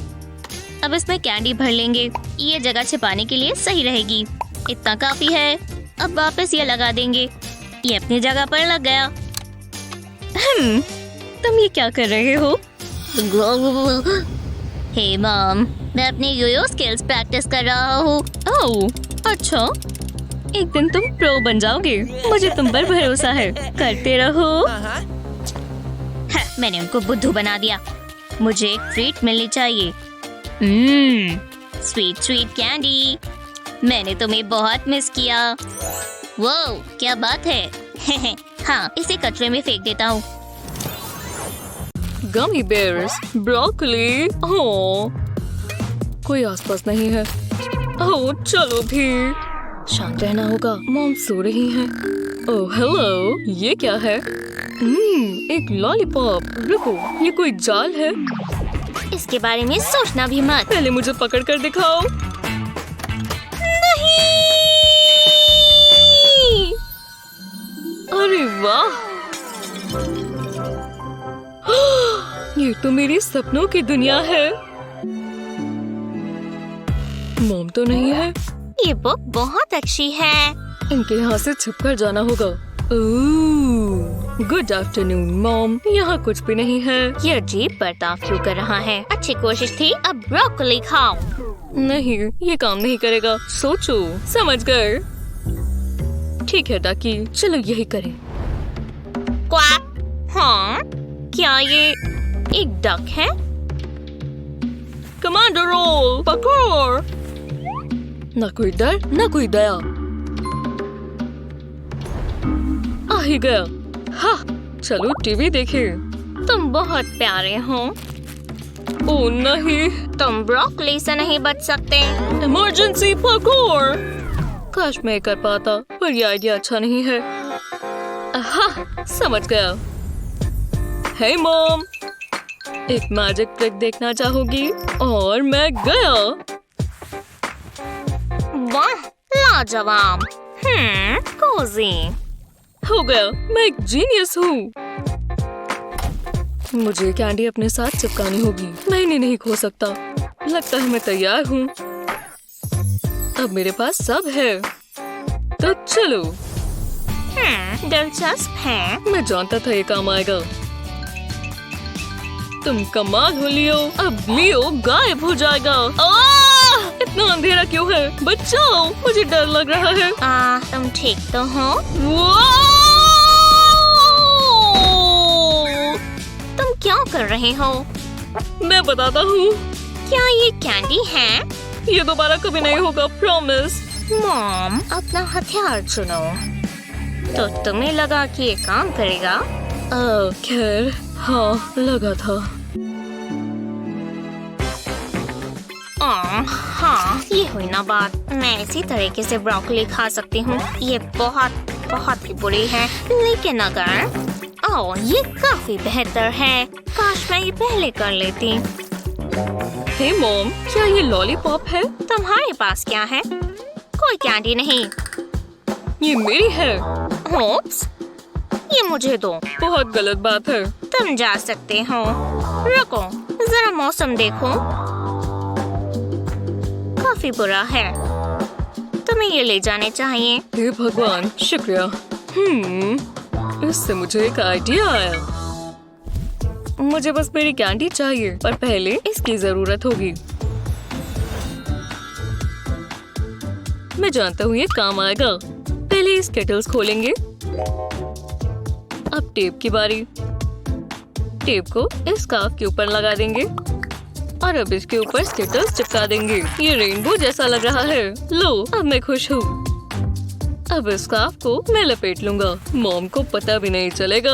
[SPEAKER 1] अब इसमें कैंडी भर लेंगे। ये जगह छिपाने के लिए सही रहेगी। इतना काफी है। अब वापस ये लगा देंगे। ये अपनी जगह पर लग गया। तुम ये क्या कर रहे हो? हे मॉम, मैं अपनी योयो स्किल्स प्रैक्टिस कर रहा हूँ। ओह, अच्छा। एक दिन तुम प्रो बन जाओगे। मुझे तुम पर भरोसा है। करते रहो। मैंने उनको बुद्धू बना दिया। मुझे एक ट्रीट मिलनी चाहिए। Sweet sweet candy. मैंने तुम्हें बहुत मिस किया। वो क्या बात है। हाँ, इसे कचरे में फेंक देता हूँ। गमी बेयर्स, ब्रोकली। ओह, कोई आसपास नहीं है। ओह, चलो भी। शांत रहना होगा। मॉम सो रही हैं। ओह हेलो, ये क्या है? एक लॉलीपॉप। रुको, ये कोई जाल है?
[SPEAKER 2] इसके बारे में सोचना भी मत।
[SPEAKER 1] पहले मुझे पकड़ कर दिखाओ।
[SPEAKER 2] नहीं।
[SPEAKER 1] अरे वाह, ये तो मेरी सपनों की दुनिया है। मॉम तो नहीं है।
[SPEAKER 2] ये बुक बहुत अच्छी है।
[SPEAKER 1] इनके यहाँ से छिपकर जाना होगा। Good afternoon mom. यहाँ कुछ भी नहीं है।
[SPEAKER 2] ये अजीब बर्ताव क्यों कर रहा है? अच्छी कोशिश थी। अब ब्रोकली खाओ।
[SPEAKER 1] नहीं, ये काम नहीं करेगा। सोचो। समझ गए। ठीक है डकी, चलो यही करें।
[SPEAKER 2] क्वैक। हाँ, क्या ये एक डक है?
[SPEAKER 1] कमांडर रोल, पकड़। ना कोई डर, ना कोई दया। आ ही गया। हाँ, चलो टीवी देखें।
[SPEAKER 2] तुम बहुत प्यारे हो।
[SPEAKER 1] ओह नहीं,
[SPEAKER 2] तुम ब्रोकली से नहीं बच सकते।
[SPEAKER 1] इमरजेंसी पकड़। काश मैं कर पाता, पर यह आइडिया अच्छा नहीं है। हाँ, समझ गया। हे मॉम, एक मैजिक ट्रिक देखना चाहोगी? और मैं गया।
[SPEAKER 2] वाह, लाजवाब। कोजी।
[SPEAKER 1] हो गया, मैं एक जीनियस हूँ। मुझे कैंडी अपने साथ चिपकानी होगी। मैं इन्हें नहीं खो सकता। लगता है मैं तैयार हूँ। अब मेरे पास सब है। तो चलो।
[SPEAKER 2] दिलचस्प है।
[SPEAKER 1] मैं जानता था ये काम आएगा। तुम कमाल हो लियो। अब लियो गायब हो जाएगा। इतना अंधेरा क्यों है? बचाओ, मुझे डर लग रहा है।
[SPEAKER 2] तुम ठीक तो हो? तुम क्या कर रहे हो?
[SPEAKER 1] मैं बताता हूँ।
[SPEAKER 2] क्या ये कैंडी है?
[SPEAKER 1] ये दोबारा कभी नहीं होगा, प्रॉमिस।
[SPEAKER 2] मॉम, अपना हथियार चुनो। तो तुम्हें लगा कि ये काम करेगा?
[SPEAKER 1] खैर, हाँ, लगा था।
[SPEAKER 2] हाँ, ये हुई ना बात। मैं इसी तरीके से ब्रोकली खा सकती हूँ। ये बहुत बहुत ही बुरी है। लेकिन अगर ये काफी बेहतर है। काश मैं ये पहले कर लेती।
[SPEAKER 1] हे मॉम, क्या ये लॉलीपॉप है?
[SPEAKER 2] तुम्हारे पास क्या है? कोई कैंडी नहीं।
[SPEAKER 1] ये मेरी है।
[SPEAKER 2] ओप्स, ये मुझे दो।
[SPEAKER 1] बहुत गलत बात है।
[SPEAKER 2] तुम जा सकते हो। रुको, जरा मौसम देखो। काफी बुरा है। तुम्हें ये ले जाने चाहिए।
[SPEAKER 1] हे भगवान, शुक्रिया। इससे मुझे एक आइडिया आया। मुझे बस मेरी कैंडी चाहिए, पर पहले इसकी जरूरत होगी। मैं जानता हूँ ये काम आएगा। पहले इस केटल्स खोलेंगे। अब टेप की बारी। टेप को इस स्कार्फ के ऊपर लगा देंगे और अब इसके ऊपर स्केटर्स चिपका देंगे। ये रेनबो जैसा लग रहा है। लो, अब मैं खुश हूँ। अब इस स्कार्फ को मैं लपेट लूंगा। मॉम को पता भी नहीं चलेगा।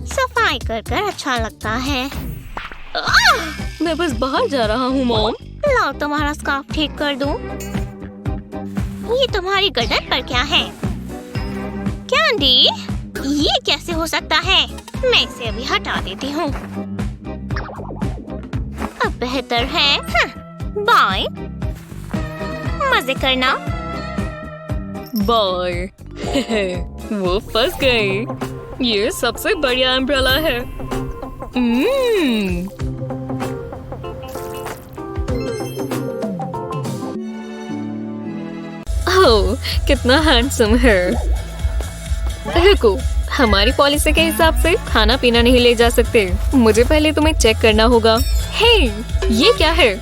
[SPEAKER 2] सफाई कर अच्छा लगता है।
[SPEAKER 1] मैं बस बाहर जा रहा हूँ मॉम।
[SPEAKER 2] लाओ तुम्हारा स्कार्फ ठीक कर दूं। ये तुम्हारी गर्दन पर क्या है? कैंडी, ये कैसे हो सकता है? मैं इसे अभी हटा देती हूँ। अब बेहतर है। बाय। मजे करना।
[SPEAKER 1] बाय। वो फंस गई। ये सबसे बढ़िया अम्ब्रेला है। ओह, कितना हैंडसम है। रुको, हमारी पॉलिसी के हिसाब से खाना पीना नहीं ले जा सकते। मुझे पहले तुम्हें चेक करना होगा। हे, ये क्या है?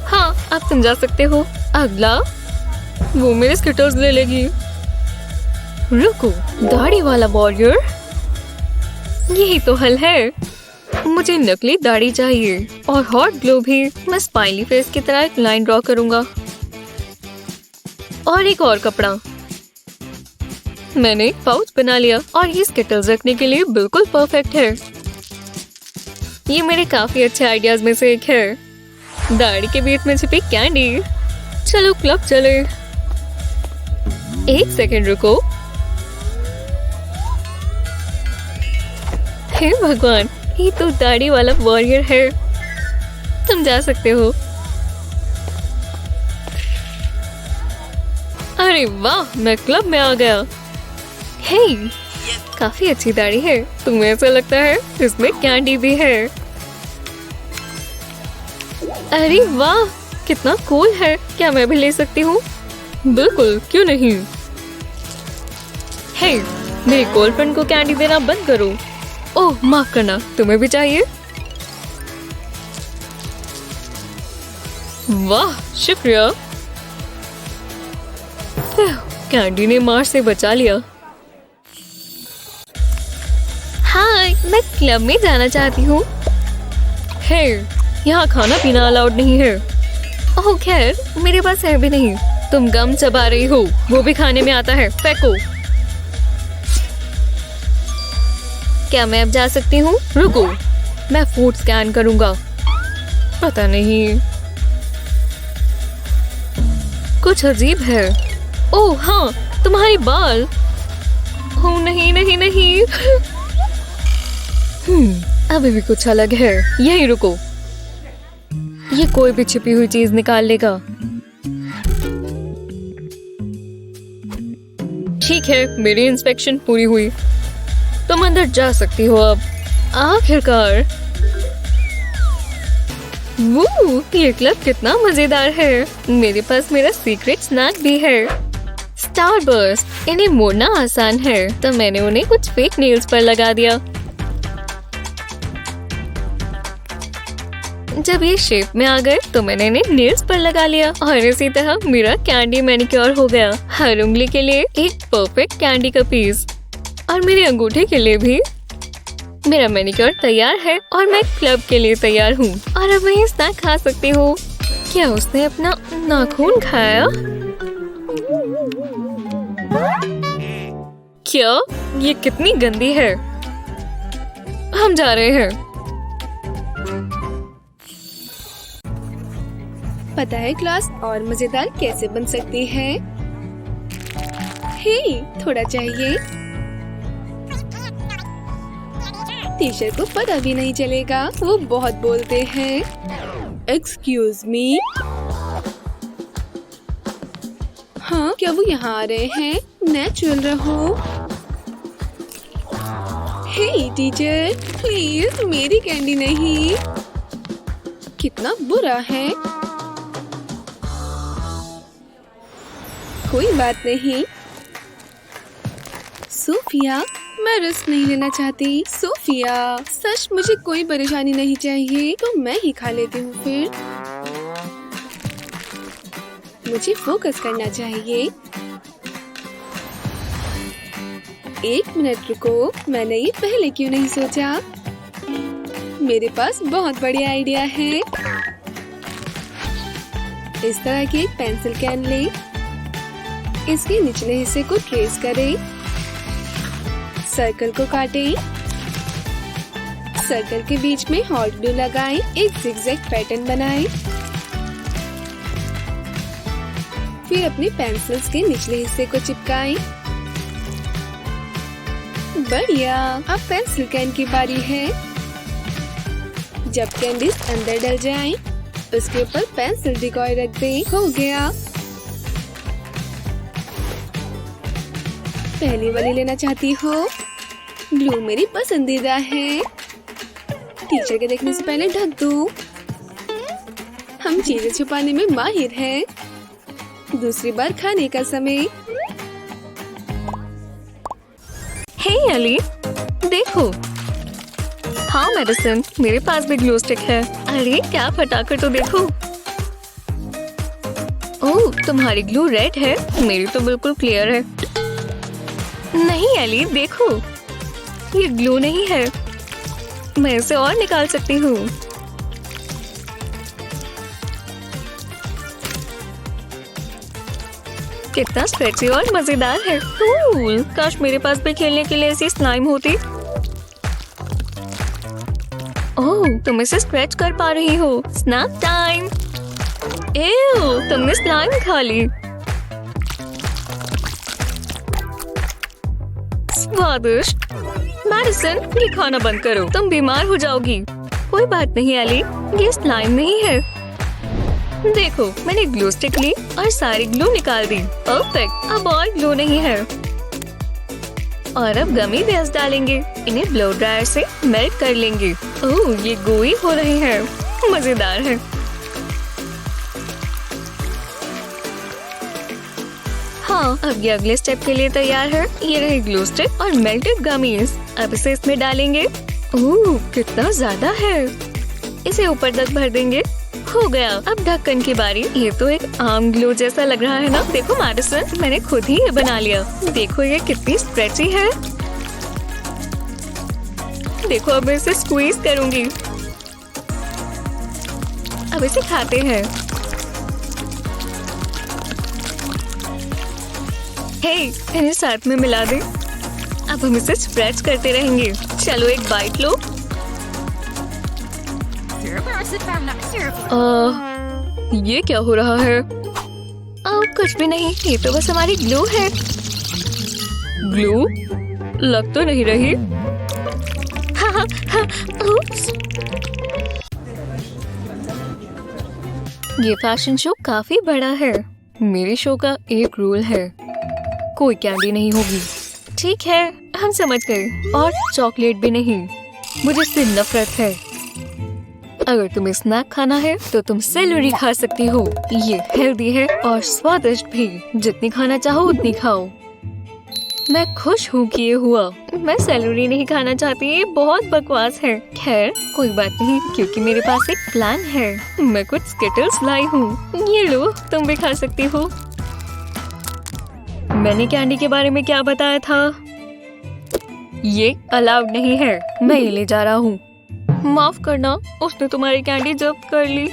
[SPEAKER 1] हाँ, अब तुम जा सकते हो। अगला, वो मेरे स्किटर्स ले लेगी। रुको, दाढ़ी वाला वॉरियर, यही तो हल है। मुझे नकली दाढ़ी चाहिए और हॉट ग्लो भी। मैं स्माइली फेस की तरह एक लाइन ड्रॉ करूंगा और एक और कपड़ा। मैंने एक पाउच बना लिया और ये स्किटल्स रखने के लिए बिल्कुल परफेक्ट है। ये मेरे काफी अच्छे आइडियाज में से एक है। दाढ़ी के बीच में छिपी कैंडी। चलो क्लब चले। एक सेकंड रुको। हे भगवान, ये तो दाढ़ी वाला वॉरियर है। तुम जा सकते हो। अरे वाह, मैं क्लब में आ गया। हे, काफी अच्छी दाढ़ी है। तुम्हें ऐसा लगता है इसमें कैंडी भी है। अरे वाह, कितना कूल है। क्या मैं भी ले सकती हूँ? बिल्कुल, क्यों नहीं। हे, मेरी गर्लफ्रेंड को कैंडी देना बंद करो। ओह, माफ करना, तुम्हें भी चाहिए? वाह, शुक्रिया। कैंडी ने मार से बचा लिया। हाय, मैं क्लब में जाना चाहती हूँ। हे, यहाँ खाना पीना अलाउड नहीं है। ओह खैर, मेरे पास है भी नहीं। तुम गम चबा रही हो, वो भी खाने में आता है। फेंको। क्या मैं अब जा सकती हूँ? रुको, मैं फूड स्कैन करूँगा। पता नहीं, कुछ अजीब है। ओह हाँ, तुम्हारी बाल। ओह नहीं नहीं नहीं। अभी भी कुछ अलग है। यहीं रुको, ये कोई भी छिपी हुई चीज निकाल लेगा। ठीक है, मेरी इंस्पेक्शन पूरी हुई। तुम अंदर जा सकती हो अब। आखिरकार। वो, ये क्लब कितना मजेदार है। मेरे पास मेरा सीक्रेट स्नैक भी है। स्टारबर्स्ट। इन्हें मोड़ना आसान है, तो मैंने उन्हें कुछ फेक नेल्स पर लगा दिया। जब ये शेप में आ गए तो मैंने इन्हें नेल्स पर लगा लिया और इसी तरह मेरा कैंडी मैनिक्योर हो गया। हर उंगली के लिए एक परफेक्ट कैंडी का पीस और मेरे अंगूठे के लिए भी। मेरा मैनिक्योर तैयार है और मैं क्लब के लिए तैयार हूँ। और अब मैं स्नैक खा सकती हूँ। क्या उसने अपना नाखून खाया? क्या? ये कितनी गंदी है। हम जा रहे हैं।
[SPEAKER 3] पता है क्लास और मजेदार कैसे बन सकती है? हे, थोड़ा चाहिए। टीचर को पता भी नहीं चलेगा, वो बहुत बोलते हैं। Excuse me. हाँ, क्या वो यहाँ आ रहे हैं? नेचुरल रहो। हे टीचर, प्लीज मेरी कैंडी नहीं। कितना बुरा है। कोई बात नहीं। सोफिया, मैं रिस्क नहीं लेना चाहती। सोफिया, सच मुझे कोई परेशानी नहीं चाहिए, तो मैं ही खा लेती हूँ फिर। मुझे फोकस करना चाहिए। 1 मिनट रुको, मैंने ये पहले क्यों नहीं सोचा? मेरे पास बहुत बढ़िया आइडिया है। इस तरह की एक पेंसिल कैन लें। इसके निचले हिस्से को ट्रेस करें। सर्कल को काटें। सर्कल के बीच में हॉट ग्लू लगाएं। एक जिगजैग पैटर्न बनाएं। फिर अपनी पेंसिल्स के निचले हिस्से को चिपकाएं। बढ़िया, अब पेंसिल कैन की बारी है। जब कैंडीज अंदर डल जाएं, उसके ऊपर पेंसिल डिकॉय रख दें। हो गया। पहली वाली लेना चाहती हो? ग्लू मेरी पसंदीदा है। टीचर के देखने से पहले ढक दो। हम चीजें छुपाने में माहिर हैं। दूसरी बार खाने का समय।
[SPEAKER 1] हे एली, देखो। हाँ मेडिसिन, मेरे पास भी ग्लू स्टिक है। अरे क्या फटाकर तो देखो। ओह, तुम्हारी ग्लू रेड है, मेरी तो बिल्कुल क्लियर है। नहीं एली, देखो, ये ग्लू नहीं है। मैं इसे और निकाल सकती हूँ। कितना स्ट्रेची और मजेदार है। कूल, काश मेरे पास भी खेलने के लिए ऐसी स्लाइम होती। ओह, तुम इसे स्ट्रेच कर पा रही हो। Snap time. एव, तुमने स्लाइम खा ली। स्वादिष्ट। मेडिसिन, ये खाना बंद करो, तुम बीमार हो जाओगी। कोई बात नहीं एली, ये स्लाइम नहीं है। देखो, मैंने ग्लू स्टिक ली और सारी ग्लू निकाल दी। परफेक्ट, अब और ग्लू नहीं है। और अब गमी बेयर्स डालेंगे। इन्हें ब्लो ड्रायर से मेल्ट कर लेंगे। ओह, ये गोई हो रहे हैं। मजेदार है। हाँ, अब ये अगले स्टेप के लिए तैयार है। ये रहे ग्लू स्टिक और मेल्टेड गमीज। अब इसे इसमें डालेंगे। ओह, कितना ज्यादा है। इसे ऊपर तक भर देंगे। हो गया। अब ढक्कन की बारी। ये तो एक आम ग्लू जैसा लग रहा है ना। देखो मैडिसन, मैंने खुद ही ये बना लिया। देखो ये कितनी स्ट्रेची है। देखो, अब इसे स्क्वीज करूंगी। अब इसे खाते हैं। हे, इन्हें साथ में मिला दे। अब हम इसे स्प्रेड करते रहेंगे। चलो एक बाइट लो। ये क्या हो रहा है? कुछ भी नहीं, ये तो बस हमारी ग्लू है। ग्लू? लग तो नहीं रही। ये फैशन शो काफी बड़ा है। मेरे शो का एक रूल है, कोई कैंडी नहीं होगी। ठीक है, हम समझ गए। और चॉकलेट भी नहीं, मुझे इससे नफरत है। अगर तुम्हें स्नैक खाना है तो तुम सेलरी खा सकती हो। ये हेल्दी है और स्वादिष्ट भी। जितनी खाना चाहो उतनी खाओ। मैं खुश हूँ कि ये हुआ। मैं सेलरी नहीं खाना चाहती, ये बहुत बकवास है। खैर कोई बात नहीं, क्योंकि मेरे पास एक प्लान है। मैं कुछ स्किटल्स लाई हूँ। ये लो, तुम भी खा सकती हो। मैंने कैंडी के बारे में क्या बताया था? ये अलाउड नहीं है। मैं ये ले जा रहा हूँ। माफ करना, उसने तुम्हारी कैंडी जब्त कर ली।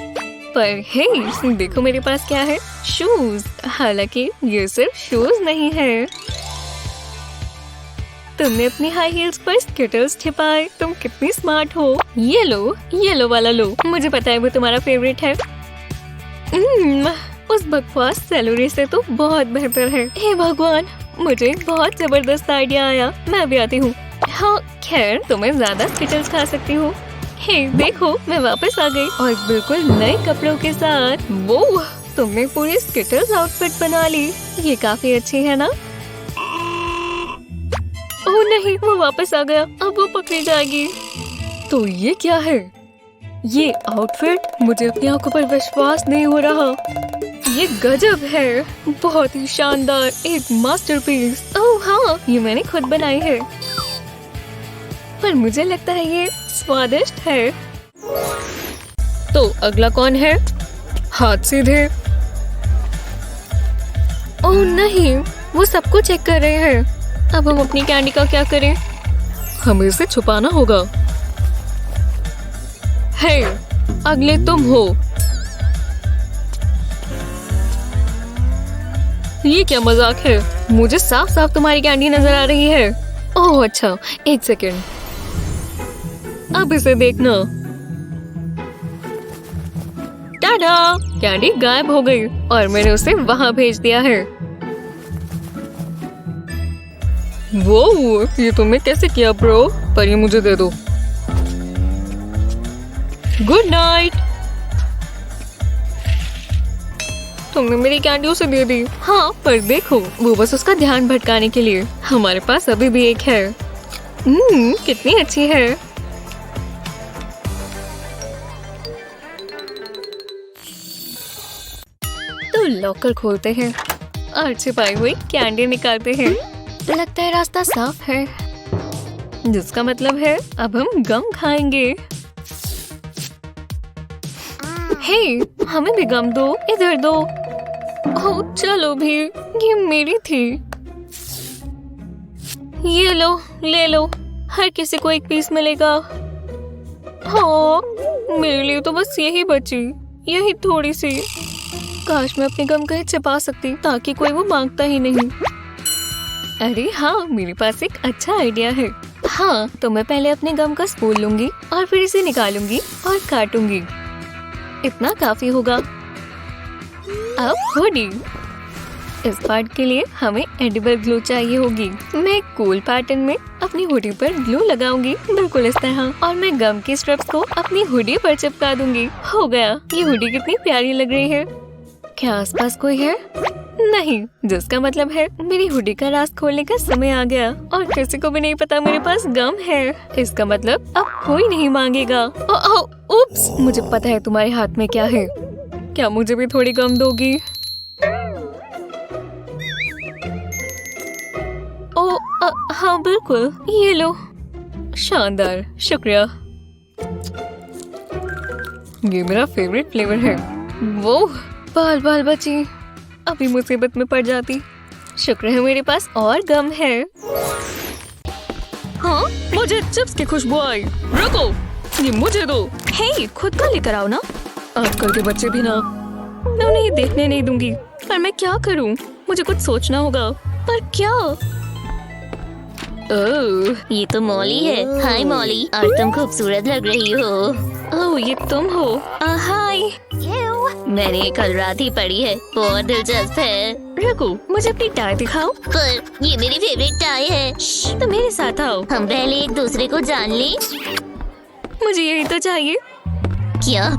[SPEAKER 1] पर हे, देखो मेरे पास क्या है, शूज। हालांकि ये सिर्फ शूज नहीं है। तुमने अपनी हाई हील्स पर स्किटल्स छिपाए। तुम कितनी स्मार्ट हो। ये लो वाला लो। मुझे पता है वो तुम्हारा फेवरेट है। उस बकवास सेलरी से तो बहुत बेहतर है। हे भगवान, मुझे बहुत जबरदस्त आइडिया आया। मैं अभी आती हूँ। हाँ खैर, तुम्हें ज्यादा स्किटल्स खा सकती हूँ। हे देखो, मैं वापस आ गई और बिल्कुल नए कपड़ों के साथ। वो तुमने पूरी स्किटल्स आउटफिट बना ली। ये काफी अच्छी है ना? ओह नहीं, वो वापस आ गया। अब वो पकड़ी जाएगी। तो ये क्या है? ये आउटफिट? मुझे अपनी आंखों पर विश्वास नहीं हो रहा। ये गजब है, बहुत ही शानदार, एक मास्टरपीस। ओह हाँ, ये मैंने खुद बनाई है, पर मुझे लगता है ये स्वादिष्ट है। तो अगला कौन है? हाथ सीधे। ओह नहीं, वो सबको चेक कर रहे हैं। अब हम अपनी कैंडी का क्या करें? हमें इसे छुपाना होगा। हे, अगले तुम हो। ये क्या मजाक है? मुझे साफ साफ तुम्हारी कैंडी नजर आ रही है। ओह अच्छा, एक सेकेंड। अब इसे देखना। टाडा! कैंडी गायब हो गई और मैंने उसे वहां भेज दिया है। वो ये तुमने कैसे किया ब्रो? पर ये मुझे दे दो। Good night. तुमने मेरी कैंडी उसे दे दी। हाँ, पर देखो, वो बस उसका ध्यान भटकाने के लिए। हमारे पास अभी भी एक है। कितनी अच्छी है। तो लॉकर खोलते हैं और छिपाई हुई कैंडी निकालते हैं। लगता है रास्ता साफ है, जिसका मतलब है अब हम गम खाएंगे। हे, हमें भी गम दो, इधर दो। ओह चलो भी, ये मेरी थी। ये लो, ले लो, हर किसी को एक पीस मिलेगा। हाँ, मेरे लिए तो बस यही बची, यही थोड़ी सी। काश मैं अपनी गम कहीं छिपा सकती ताकि कोई वो मांगता ही नहीं। अरे हाँ, मेरे पास एक अच्छा आइडिया है। हाँ, तो मैं पहले अपने गम का स्पून लूंगी और फिर इसे निकालूंगी और काटूंगी। इतना काफी होगा। अब हुडी। इस पार्ट के लिए हमें एडिबल ग्लू चाहिए होगी। मैं एक कूल पैटर्न में अपनी हुडी पर ग्लू लगाऊंगी, बिल्कुल इस तरह, और मैं गम की स्ट्रिप्स को अपनी हुडी पर चिपका दूंगी। हो गया। ये हुडी कितनी प्यारी लग रही है। क्या आसपास कोई है? नहीं, जिसका मतलब है मेरी हुडी का राज खोलने का समय आ गया और किसी को भी नहीं पता मेरे पास गम है। इसका मतलब अब कोई नहीं मांगेगा। उप्स, मुझे पता है तुम्हारे हाथ में क्या है। क्या मुझे भी थोड़ी गम दोगी? हाँ बिल्कुल, ये लो। शानदार, शुक्रिया। ये मेरा फेवरेट फ्लेवर है। वो बाल बाल बची, अभी मुसीबत में पड़ जाती। शुक्र है मेरे पास और गम है। हाँ, मुझे चिप्स की खुशबू आई। रुको, ये मुझे दो। हे, खुद का लेकर आओ ना। आजकल के बच्चे भी ना। मैं उन्हें ये देखने नहीं दूंगी। पर मैं क्या करूं? मुझे कुछ सोचना होगा। पर क्या?
[SPEAKER 2] ओह, ये तो मॉली है। हाय मॉली, और तुम खूबसूरत लग रही हो।
[SPEAKER 1] ओह, ये तुम हो? हाय।
[SPEAKER 2] मैंने कल रात ही पढ़ी है, बहुत दिलचस्प है।
[SPEAKER 1] रुको, मुझे अपनी टाई दिखाओ।
[SPEAKER 2] पर ये मेरी फेवरेट टाई है।
[SPEAKER 1] तो मेरे साथ आओ।
[SPEAKER 2] हम पहले एक दूसरे को जान लें।
[SPEAKER 1] मुझे यही तो चाहिए।
[SPEAKER 2] क्या?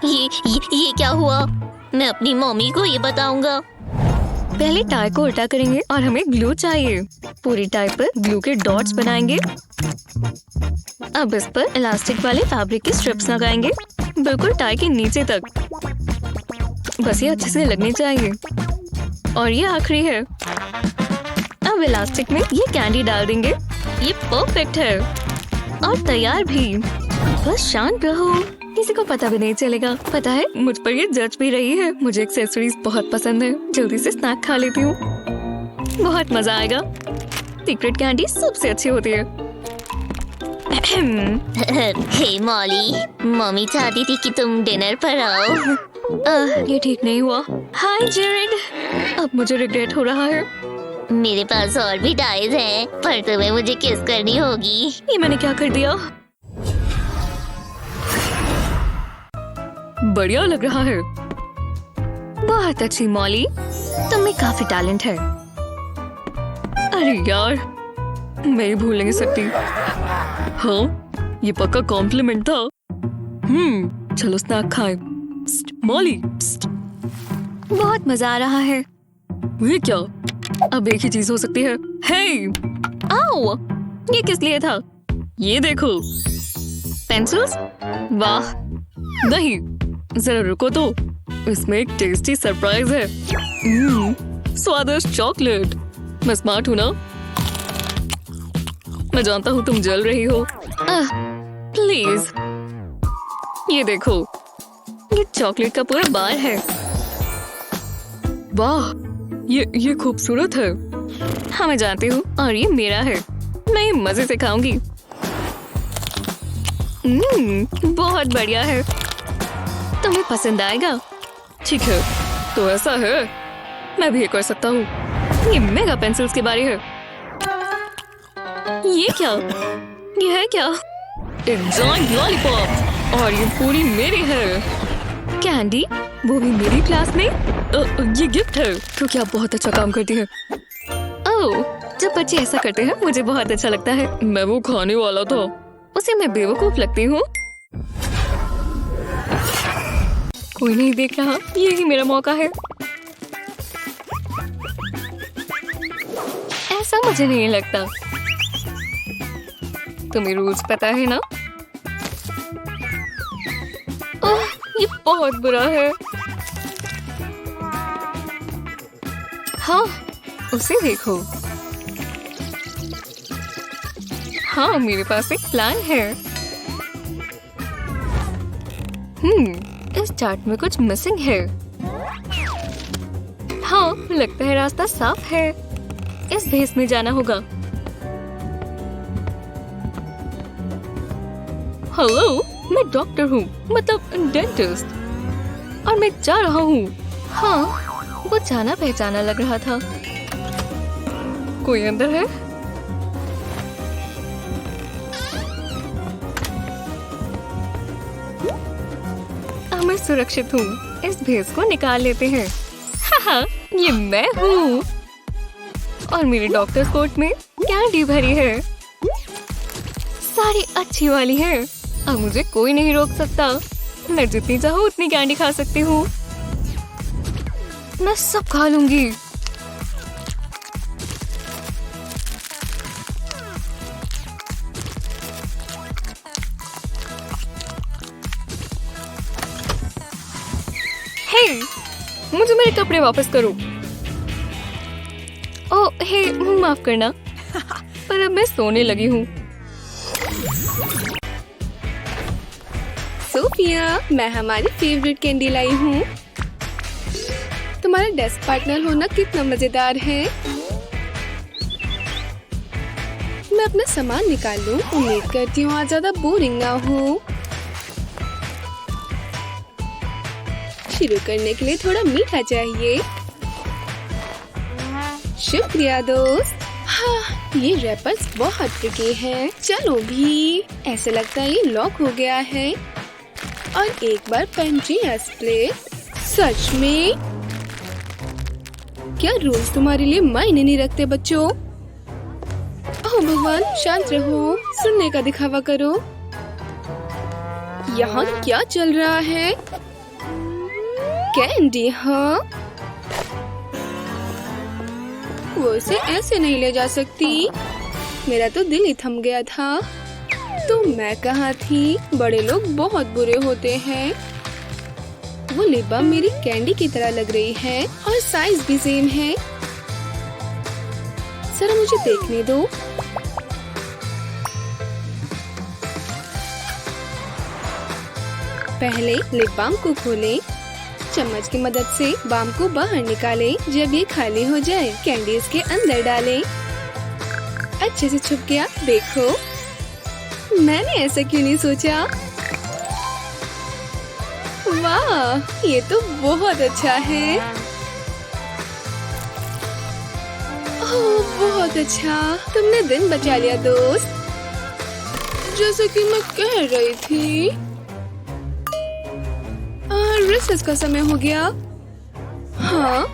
[SPEAKER 2] ये क्या हुआ? मैं अपनी मम्मी को ये बताऊंगा।
[SPEAKER 1] पहले टाई को उल्टा करेंगे और हमें ग्लू चाहिए। पूरी टाई पर ग्लू के डॉट्स बनाएंगे। अब इस पर इलास्टिक वाले फैब्रिक की स्ट्रिप्स लगाएंगे, बिल्कुल टाई के नीचे तक। बस ये अच्छे से लगने चाहिए। और ये आखिरी है। अब इलास्टिक में ये कैंडी डाल देंगे। ये परफेक्ट है और तैयार भी। बस शांत रहो, किसी को पता भी नहीं चलेगा। पता है, मुझ पर ये जज भी रही है। मुझे एक्सेसरीज बहुत पसंद है। जल्दी से स्नैक खा लेती हूँ, बहुत मजा आएगा। सीक्रेट कैंडी सबसे अच्छी होती है।
[SPEAKER 2] हे मॉली, मम्मी चाहती थी कि तुम डिनर पर आओ।
[SPEAKER 1] ये ठीक नहीं हुआ। हाय जेरेड, अब मुझे रिग्रेट हो रहा है।
[SPEAKER 2] मेरे पास और भी टाइज हैं, पर तुम्हें मुझे किस करनी होगी।
[SPEAKER 1] ये मैंने क्या कर दिया? बढ़िया लग रहा है। बहुत अच्छी मॉली, तुम में काफी टैलेंट है। अरे यार, मैं ये भूल नहीं सकती। हाँ, ये पक्का कॉम्प्लीमेंट था। चलो स्नैक खाएं। मॉली, बहुत मजा आ रहा है। ये क्या? अब एक ही चीज हो सकती है। हे, आओ, ये किस लिए था? ये देखो, पेंसिल्स। वाह, नहीं, जरा रुको तो। इसमें एक टेस्टी सरप्राइज है। स्वादिष्ट चॉकलेट। मैं स्मार्ट हूँ ना? मैं जानता हूँ तुम जल रही हो। प्लीज ये देखो, ये चॉकलेट का पूरा बार है। वाह, ये खूबसूरत है। हाँ मैं जानती हूँ, और ये मेरा है। मैं ये मजे से खाऊंगी। बहुत बढ़िया है। तुम्हें पसंद आएगा। ठीक है, तो ऐसा है, मैं भी ये कर सकता हूँ। ये मेगा पेंसिल्स के बारे है। ये क्या? ये है क्या? एक जॉइंट लॉलीपॉप, और ये पूरी मेरी है। कैंडी, वो भी मेरी क्लास में। ये गिफ्ट है क्योंकि आप बहुत अच्छा काम करती हैं। ओह, जब बच्चे ऐसा करते हैं मुझे बहुत अच्छा लगता है। मैं वो खाने वाला था। उसे मैं बेवकूफ लगती हूँ। कोई नहीं देख रहा, यही मेरा मौका है। ऐसा मुझे नहीं लगता। तुम्हें रूल्स पता है ना? ओह, ये बहुत बुरा है। हाँ, उसे देखो। हाँ, मेरे पास एक प्लान है। इस चार्ट में कुछ मिसिंग है। हाँ, लगता है रास्ता साफ है। इस भेस में जाना होगा। हेलो, मैं डॉक्टर हूँ, मतलब डेंटिस्ट, और मैं जा रहा हूँ। हाँ, वो जाना पहचाना लग रहा था। कोई अंदर है? मैं सुरक्षित हूँ। इस भेस को निकाल लेते हैं। हाँ, ये मैं हूँ, और मेरे डॉक्टर कोट में कैंडी भरी है। सारी अच्छी वाली है। अब मुझे कोई नहीं रोक सकता। मैं जितनी चाहूँ उतनी कैंडी खा सकती हूँ। मैं सब खा लूंगी। हे, मुझे मेरे कपड़े वापस करो। ओह, हे, माफ करना, पर अब मैं सोने लगी हूँ।
[SPEAKER 3] सोफिया, मैं हमारी फेवरेट कैंडी लाई हूँ। तुम्हारा डेस्क पार्टनर होना कितना मजेदार है। मैं अपना सामान निकाल लूं। उम्मीद करती हूँ आज ज्यादा बोरिंग ना हो। शुरू करने के लिए थोड़ा मीठा चाहिए। शुक्रिया दोस्त। हाँ, ये रैपर्स बहुत ट्रिकी हैं। चलो भी, ऐसे लगता है ये लॉक हो गया है। और एक बार पेंट्री स्प्लिट। सच में? क्या रूल्स तुम्हारे लिए मायने नहीं रखते बच्चों? ओह भगवान, शांत रहो, सुनने का दिखावा करो। यहाँ क्या चल रहा है? कैंडी? हाँ, वो इसे ऐसे नहीं ले जा सकती। मेरा तो दिल ही थम गया था। तो मैं कहाँ थी? बड़े लोग बहुत बुरे होते हैं। वो लिप बाम मेरी कैंडी की तरह लग रही है, और साइज भी सेम है। जरा मुझे देखने दो। पहले लिप बाम को खोलें। चम्मच की मदद से बाम को बाहर निकालें। जब ये खाली हो जाए, कैंडी इसके अंदर डालें। अच्छे से छुप गया, देखो। मैंने ऐसा क्यों नहीं सोचा? वाह, ये तो बहुत अच्छा है। ओह, बहुत अच्छा, तुमने दिन बचा लिया दोस्त। जैसे कि मैं कह रही थी, रिसेस का समय हो गया। हाँ,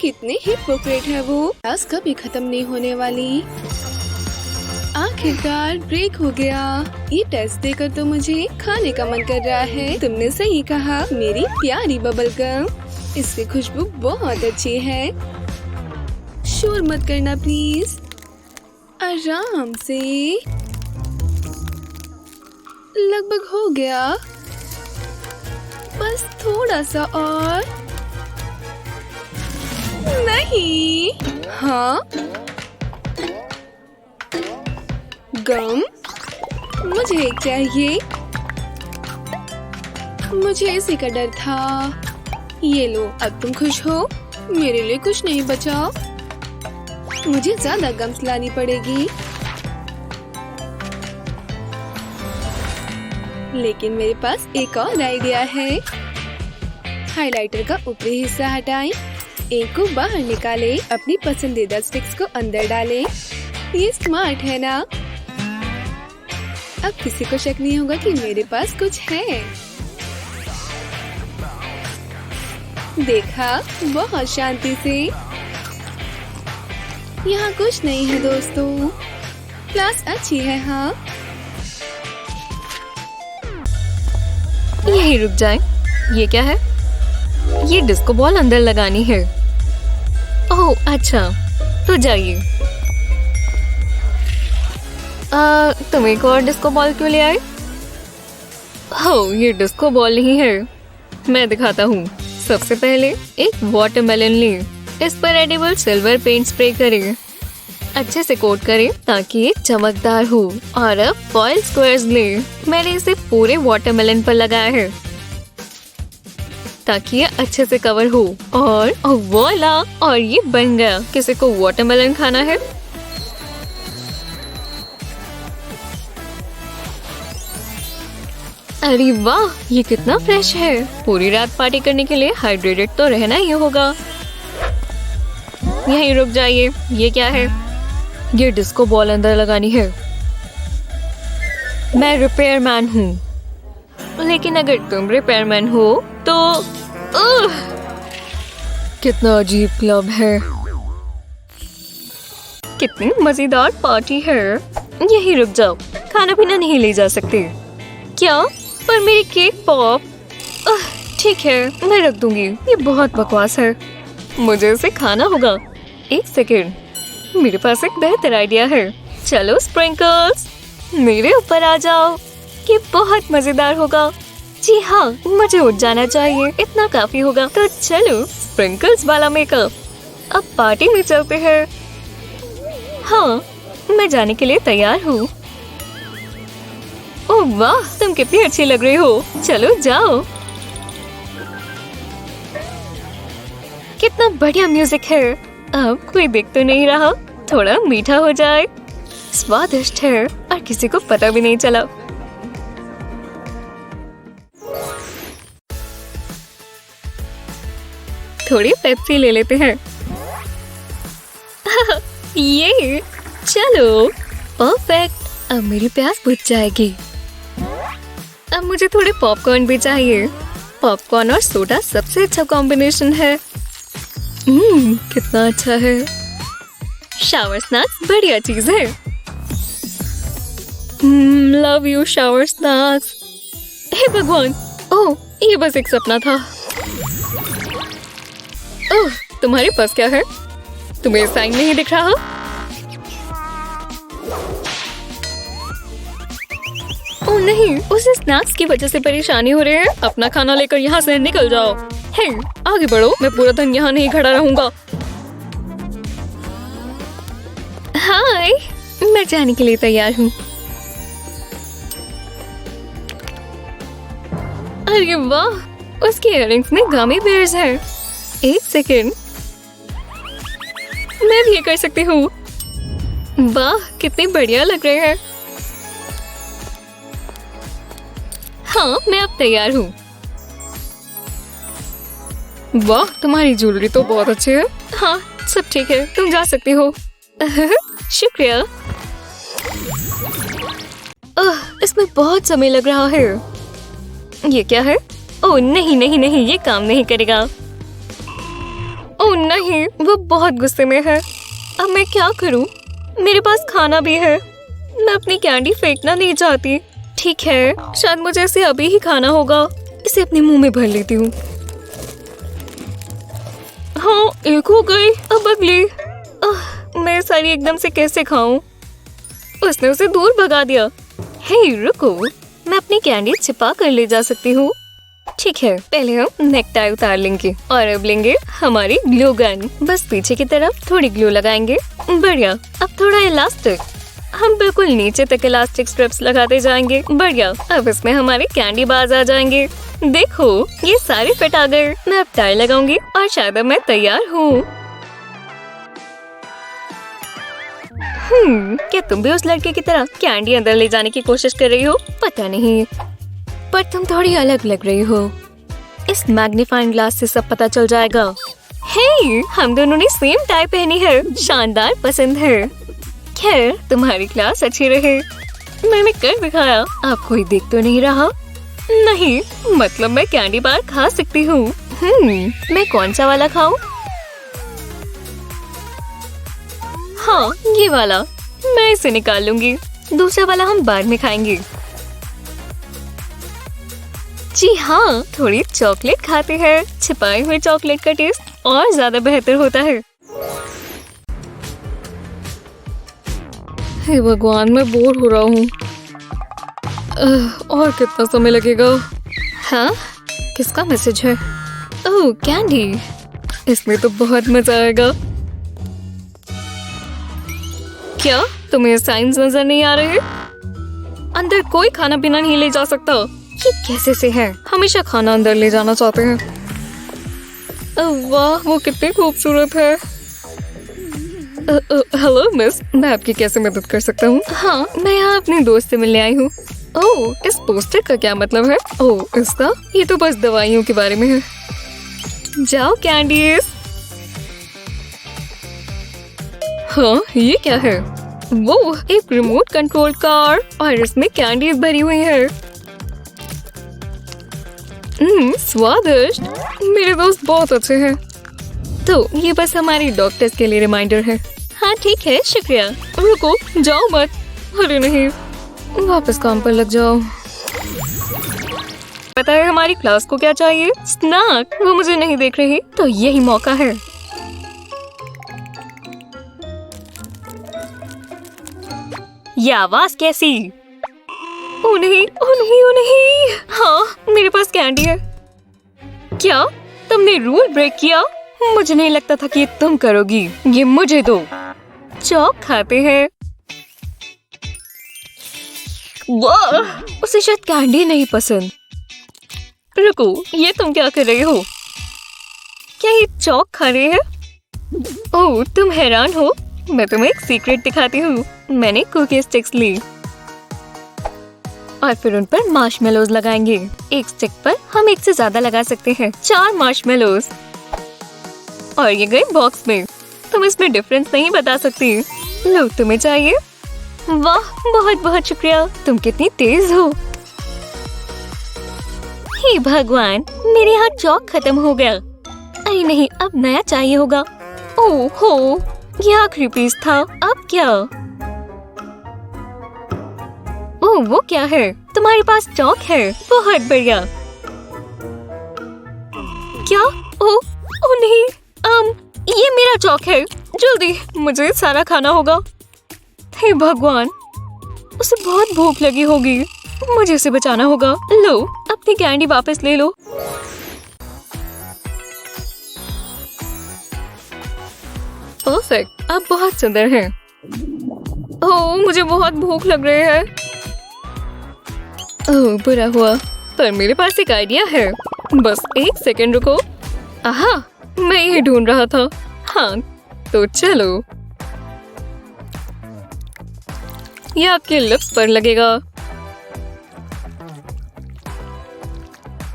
[SPEAKER 3] कितनी हिपोक्रेट है वो। क्लास कभी खत्म नहीं होने वाली। आखिरकार ब्रेक हो गया। ये टेस्ट देकर तो मुझे खाने का मन कर रहा है। तुमने सही कहा मेरी प्यारी बबल गम। इसकी खुशबू बहुत अच्छी है। शोर मत करना प्लीज, आराम से। लगभग हो गया। बस थोड़ा सा और। नहीं। हाँ, गम मुझे चाहिए। मुझे इसी का डर था। ये लो, अब तुम खुश हो? मेरे लिए कुछ नहीं बचा। मुझे ज्यादा गम्स लानी पड़ेगी। लेकिन मेरे पास एक और आइडिया है। हाइलाइटर का ऊपरी हिस्सा हटाएं, एक को बाहर निकालें, अपनी पसंदीदा स्टिक्स को अंदर डालें। ये स्मार्ट है ना? अब किसी को शक नहीं होगा कि मेरे पास कुछ है। देखा, बहुत शांति से। यहाँ कुछ नहीं है दोस्तों। क्लास अच्छी है। हाँ,
[SPEAKER 1] यही रुक जाएं। ये क्या है? ये डिस्को बॉल अंदर लगानी है। ओह अच्छा, तो जाइए। तुम एक और डिस्को बॉल क्यों ले आए? हो, ये डिस्को बॉल नहीं है। मैं दिखाता हूँ। सबसे पहले एक वाटरमेलन लें। इस पर एडिबल सिल्वर पेंट स्प्रे करें। अच्छे से कोट करें ताकि ये चमकदार हो। और अब फॉइल स्क्वायर्स लें। मैंने इसे पूरे वाटरमेलन पर लगाया है ताकि ये अच्छे से कवर हो। और वोला, और ये बन गया। किसी को वाटरमेलन खाना है? अरे वाह, ये कितना फ्रेश है। पूरी रात पार्टी करने के लिए हाइड्रेटेड तो रहना ही होगा। यहीं रुक जाइए। ये क्या है? ये डिस्को बॉल अंदर लगानी है। मैं रिपेयरमैन हूँ। लेकिन अगर तुम रिपेयरमैन हो तो कितना अजीब क्लब है। कितनी मजेदार पार्टी है। यहीं रुक जाओ। खाना पीना नहीं ले जा सकते क्या? पर मेरी केक पॉप। ठीक है, मैं रख दूंगी। ये बहुत बकवास है। मुझे इसे खाना होगा। एक सेकेंड, मेरे पास एक बेहतर आइडिया है। चलो स्प्रिंकल्स, मेरे ऊपर आ जाओ। ये बहुत मजेदार होगा। जी हाँ, मुझे उठ जाना चाहिए। इतना काफी होगा। तो चलो स्प्रिंकल्स वाला मेकअप। अब पार्टी में चलते हैं। हाँ, मैं जाने के लिए तैयार हूँ। ओह वाह, तुम कितनी अच्छी लग रही हो। चलो जाओ। कितना बढ़िया म्यूजिक है। अब कोई देख तो नहीं रहा। थोड़ा मीठा हो जाए। स्वादिष्ट है और किसी को पता भी नहीं चला। थोड़ी पेप्सी ले लेते हैं। ये चलो, परफेक्ट। अब मेरी प्यास बुझ जाएगी। अब मुझे थोड़े पॉपकॉर्न भी चाहिए। पॉपकॉर्न और सोडा सबसे अच्छा कॉम्बिनेशन है। कितना अच्छा है। शावर स्नैक्स बढ़िया चीज है। Love you shower snacks. हे भगवान, ओह ये बस एक सपना था। ओह, तुम्हारे पास क्या है? तुम्हें साइन नहीं दिख रहा? ओह नहीं, उसे स्नैक्स की वजह से परेशानी हो रही है। अपना खाना लेकर यहाँ से निकल जाओ। हे, आगे बढ़ो। मैं पूरा दिन यहाँ नहीं खड़ा रहूंगा। हाय, मैं जाने के लिए तैयार हूँ। अरे वाह, उसके इयररिंग्स में गमी बेयर्स है। एक सेकेंड, मैं भी ये कर सकती हूँ। वाह, कितनी बढ़िया लग रहे हैं। हाँ, मैं अब तैयार हूँ। वाह, तुम्हारी ज्वेलरी तो बहुत अच्छी है। हाँ, सब ठीक है, तुम जा सकती हो। शुक्रिया। इसमें बहुत समय लग रहा है। ये क्या है? ओह नहीं नहीं नहीं, ये काम नहीं करेगा। ओह नहीं, वो बहुत गुस्से में है। अब मैं क्या करूं? मेरे पास खाना भी है। मैं अपनी कैंडी फेंकना नहीं चाहती। ठीक है, शायद मुझे इसे अभी ही खाना होगा। इसे अपने मुंह में भर लेती हूँ। हाँ, एक हो गई। अब अगली। मैं सारी एकदम से कैसे खाऊं? उसने उसे दूर भगा दिया। हे रुको, मैं अपनी कैंडी छिपा कर ले जा सकती हूँ। ठीक है, पहले हम नेक टाई उतार लेंगे और अब लेंगे हमारी ग्लू गन। बस पीछे की तरफ थोड़ी ग्लू लगाएंगे। बढ़िया। अब थोड़ा इलास्टिक, हम बिल्कुल नीचे तक इलास्टिक स्ट्रिप्स लगाते जाएंगे। बढ़िया। अब इसमें हमारे कैंडी बार्स आ जाएंगे। देखो, ये सारे फिट आ गए। मैं अब टाई लगाऊंगी और शायद अब मैं तैयार हूँ। क्या तुम भी उस लड़के की तरह कैंडी अंदर ले जाने की कोशिश कर रही हो? पता नहीं, पर तुम थोड़ी अलग लग रही हो। इस मैग्नीफाइंग ग्लास से सब पता चल जाएगा। हे, हम दोनों ने सेम टाई पहनी है। शानदार, पसंद है। खैर, तुम्हारी क्लास अच्छी रहे। मैंने कर दिखाया। अब कोई देख तो नहीं रहा? नहीं, मतलब मैं कैंडी बार खा सकती हूँ। मैं कौन सा वाला खाऊं? हाँ, ये वाला। मैं इसे निकाल लूंगी। दूसरा वाला हम बाद में खाएंगे। जी हाँ, थोड़ी चॉकलेट खाते हैं। छिपाए हुए चॉकलेट का टेस्ट और ज्यादा बेहतर होता है। हे भगवान, मैं बोर हो रहा हूँ। और कितना समय लगेगा? हाँ, किसका मैसेज है? ओह, कैंडी। इसमें तो बहुत मजा आएगा। क्या तुम्हें साइंस नजर नहीं आ रहे? अंदर कोई खाना पीना नहीं ले जा सकता। ये कैसे से है? हमेशा खाना अंदर ले जाना चाहते हैं। वाह, वो कितनी खूबसूरत है। हेलो मिस, मैं आपकी कैसे मदद कर सकता हूँ? हाँ, मैं यहाँ अपने दोस्त से मिलने आई हूँ। ओह, इस पोस्टर का क्या मतलब है? ओह, इसका? ये तो बस दवाइयों के बारे में है। जाओ कैंडीज। हाँ, ये क्या है? वो एक रिमोट कंट्रोल कार और इसमें कैंडीज भरी हुई है। स्वादिष्ट। मेरे दोस्त बहुत अच्छे हैं। तो ये बस हमारी डॉक्टर्स के लिए रिमाइंडर है। हाँ ठीक है, शुक्रिया। रुको, जाओ मत। अरे नहीं, वापस काम पर लग जाओ। पता है हमारी क्लास को क्या चाहिए? स्नैक। वो मुझे नहीं देख रही, तो यही मौका है। ये आवाज कैसी? ओ नहीं, ओ नहीं, ओ नहीं। हाँ, मेरे पास कैंडी है। क्या तुमने रूल ब्रेक किया? मुझे नहीं लगता था कि ये तुम करोगी। ये मुझे दो। चॉक खाते हैं। वाह, उसे शायद कैंडी नहीं पसंद। रुको, ये तुम क्या कर रही हो? क्या ये चॉक खा रही है? ओह, तुम हैरान हो? मैं तुम्हें एक सीक्रेट दिखाती हूँ। मैंने कुकी स्टिक्स ली और फिर उन पर मार्शमेलोज लगाएंगे। एक स्टिक पर हम एक से ज्यादा लगा सकते हैं। 4 मार्शमेलोज। और ये गए बॉक्स में। तुम इसमें डिफरेंस नहीं बता सकती। लो, तुम्हें चाहिए? वाह, बहुत बहुत शुक्रिया। तुम कितनी तेज हो। हे भगवान, मेरे यहाँ चॉक खत्म हो गया। अरे नहीं, अब नया चाहिए होगा। ओह हो, ये आखिरी पीस था। अब क्या? ओह, वो क्या है? तुम्हारे पास चॉक है? बहुत बढ़िया। क्या? ओह नहीं, ये मेरा चॉक है। जल्दी, मुझे सारा खाना होगा। हे भगवान, उसे बहुत भूख लगी होगी। मुझे उसे बचाना होगा। लो, अपनी कैंडी वापस ले लो। परफेक्ट, अब बहुत सुंदर है। ओह, मुझे बहुत भूख लग रही है। ओह, बुरा हुआ, पर मेरे पास एक आइडिया है। बस एक सेकंड रुको। आहा, मैं यही ढूंढ रहा था। हाँ, तो चलो। ये आपके लिप्स पर लगेगा।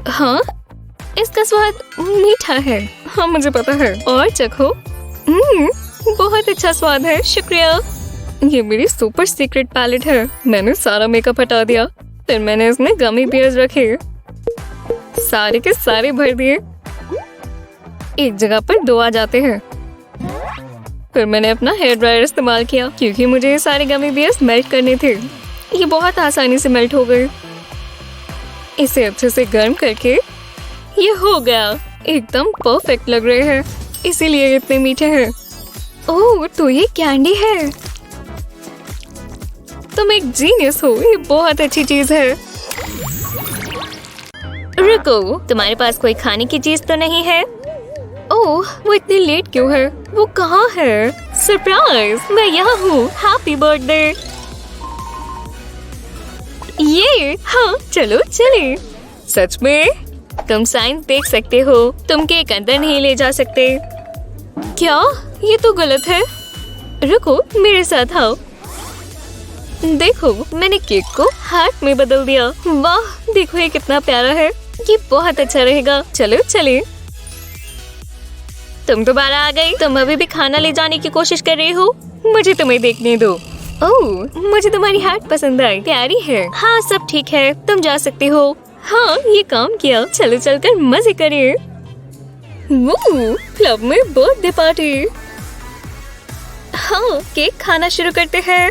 [SPEAKER 1] हाँ, इसका स्वाद मीठा है। हाँ, मुझे पता है। और चखो। बहुत अच्छा स्वाद है। शुक्रिया। ये मेरी सुपर सीक्रेट पैलेट है। मैंने सारा मेकअप हटा दिया, फिर मैंने इसमें गमी बियर्स रखे, सारे के सारे भर दिए। एक जगह पर 2 आ जाते हैं। फिर मैंने अपना हेयर ड्रायर इस्तेमाल किया क्योंकि मुझे ये सारे गमी बियर्स मेल्ट करने थे। ये बहुत आसानी से मेल्ट हो गए। इसे अच्छे से गर्म करके ये हो गया। एकदम परफेक्ट लग रहे हैं, इसीलिए इतने मीठे हैं। ओह, तो ये कैंडी है। तुम एक जीनियस हो। ये बहुत अच्छी चीज है।
[SPEAKER 2] रुको, तुम्हारे पास कोई खाने की चीज तो नहीं है? ओह, वो इतनी लेट क्यों है? वो कहाँ है? सरप्राइज, मैं यहाँ हूँ। Happy birthday. ये हाँ, चलो चले। सच में? तुम साइंस देख सकते हो, तुम केक अंदर नहीं ले जा सकते। क्या? ये तो गलत है। रुको, मेरे साथ आओ। देखो, मैंने केक को हार्ट में बदल दिया। वाह, देखो ये कितना प्यारा है। ये बहुत अच्छा रहेगा। चलो चले। तुम दोबारा आ गई। तुम अभी भी खाना ले जाने की कोशिश कर रही हो? मुझे तुम्हें देखने दो। ओह, मुझे तुम्हारी हैट पसंद आई, प्यारी है। हाँ, सब ठीक है, तुम जा सकते हो। हाँ, ये काम किया। चलो चलकर मजे करिए। क्लब में बर्थडे पार्टी। हाँ, केक खाना शुरू करते हैं।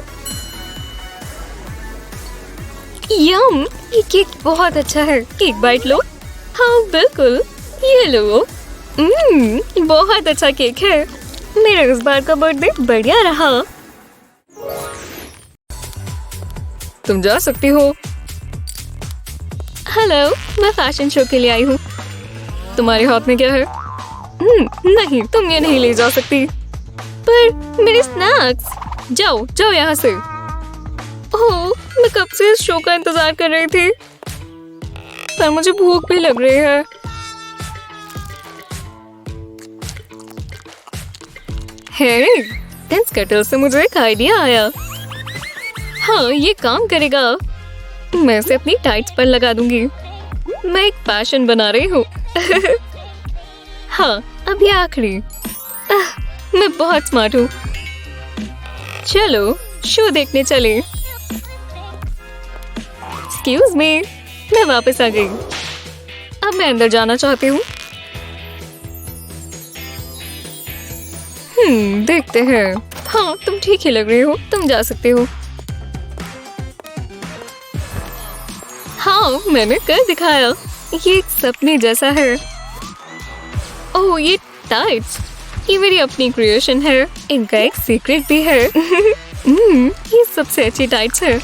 [SPEAKER 2] यम, ये केक बहुत अच्छा है। केक बाइट लो। हाँ बिल्कुल, ये लो। बहुत अच्छा केक है। मेरा इस बार का बर्थडे बढ़िया रहा। तुम जा सकती हो। हेलो, मैं फैशन शो के लिए आई हूँ। तुम्हारे हाथ में क्या है? नहीं, तुम ये नहीं ले जा सकती। पर मेरे स्नैक्स। जाओ जाओ यहाँ से। ओह, मैं कब से इस शो का इंतजार कर रही थी, पर मुझे भूख भी लग रही है। हेरी, इन स्कैटल से मुझे एक आइडिया आया। हाँ, ये काम करेगा। मैं इसे अपनी टाइट्स पर लगा दूंगी। मैं एक फैशन बना रही हूँ। हाँ, अब ये आखिरी। मैं बहुत स्मार्ट हूँ। चलो शो देखने चले। एक्सक्यूज मी, मैं वापस आ गई। अब मैं अंदर जाना चाहती हूँ। देखते हैं। हाँ, तुम ठीक ही लग रही हो, तुम जा सकते हो। हाँ, मैंने कर दिखाया। ये एक सपने जैसा है। ओह, ये टाइट्स, ये मेरी अपनी क्रिएशन है। इनका एक सीक्रेट भी है। ये सबसे अच्छी टाइट्स है।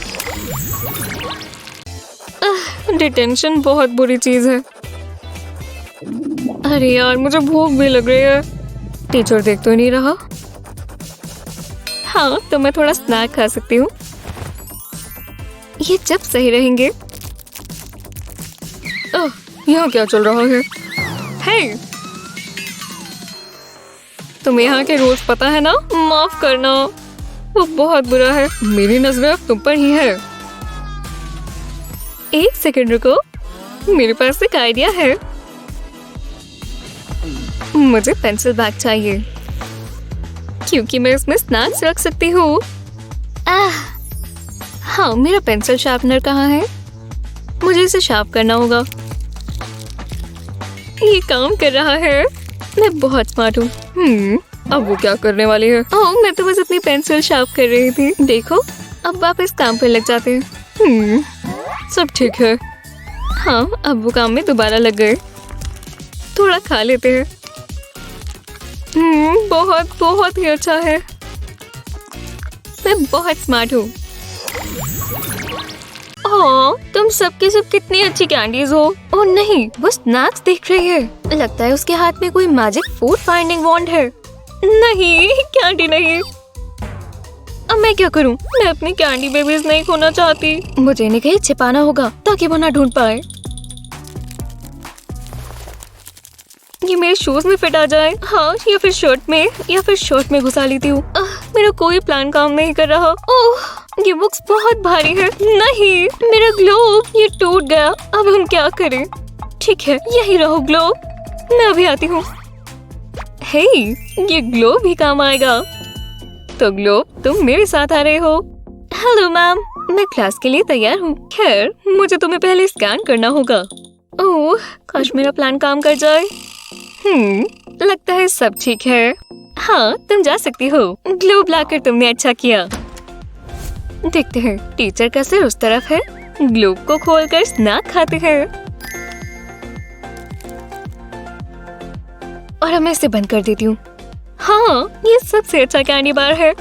[SPEAKER 2] डिटेंशन बहुत बुरी चीज है। अरे यार, मुझे भूख भी लग रही है। टीचर देख तो नहीं रहा। हाँ, तो मैं थोड़ा स्नैक खा सकती हूँ। ये जब सही रहेंगे। ओह, यहाँ क्या चल रहा है? हे, तुम्हें यहाँ के रूल्स पता है ना? माफ करना, वो बहुत बुरा है। मेरी नजरें अब तुम पर ही है। एक सेकंड रुको, मेरे पास एक आइडिया है। मुझे पेंसिल बैग चाहिए, क्योंकि मैं इसमें स्नैक्स रख सकती हूँ। हाँ, मेरा पेंसिल शार्पनर कहाँ है? मुझे इसे शार्प करना होगा। ये काम कर रहा है। मैं बहुत स्मार्ट हूँ। अब वो क्या करने वाली है? ओह, मैं तो बस अपनी पेंसिल शार्प कर रही थी। देखो, अब वापस काम पर लग जाते हैं। सब ठीक है। हाँ, अब वो काम में दोबारा लग गए। थोड़ा खा लेते हैं। बहुत बहुत ही अच्छा है। मैं बहुत स्मार्ट हूँ। ओह, तुम सबके सब कितनी अच्छी कैंडीज हो। ओह नहीं, वो स्नैक्स देख रही है। लगता है उसके हाथ में कोई मैजिक फूड फाइंडिंग वॉन्ड है। नहीं, कैंडी नहीं। अब मैं क्या करूं? मैं अपनी कैंडी बेबीज नहीं खोना चाहती। मुझे इन्हें कहीं छिपाना होगा ताकि वो ना ढूंढ पाए। ये मेरे शूज में फिट आ जाए। हाँ, या फिर शर्ट में घुसा लेती हूँ। मेरा कोई प्लान काम नहीं कर रहा। ओह, ये बुक्स बहुत भारी है। नहीं, मेरा ग्लोब, ये टूट गया। अब हम क्या करें? ठीक है, यही रहो ग्लोब, मैं अभी आती हूँ। हे, ये ग्लोब भी काम आएगा। तो ग्लोब, तुम मेरे साथ आ रहे हो। हेलो मैम, मैं क्लास के लिए तैयार हूँ। खैर, मुझे तुम्हें पहले स्कैन करना होगा। ओह, काश मेरा प्लान काम कर जाए। लगता है सब ठीक है। हाँ, तुम जा सकती हो। ग्लोब लाकर तुमने अच्छा किया। देखते हैं, टीचर का सिर उस तरफ है। ग्लोब को खोलकर स्नैक खाते हैं। और अब मैं इसे बंद कर देती हूँ। हाँ, ये सबसे अच्छा कैंडी बार है।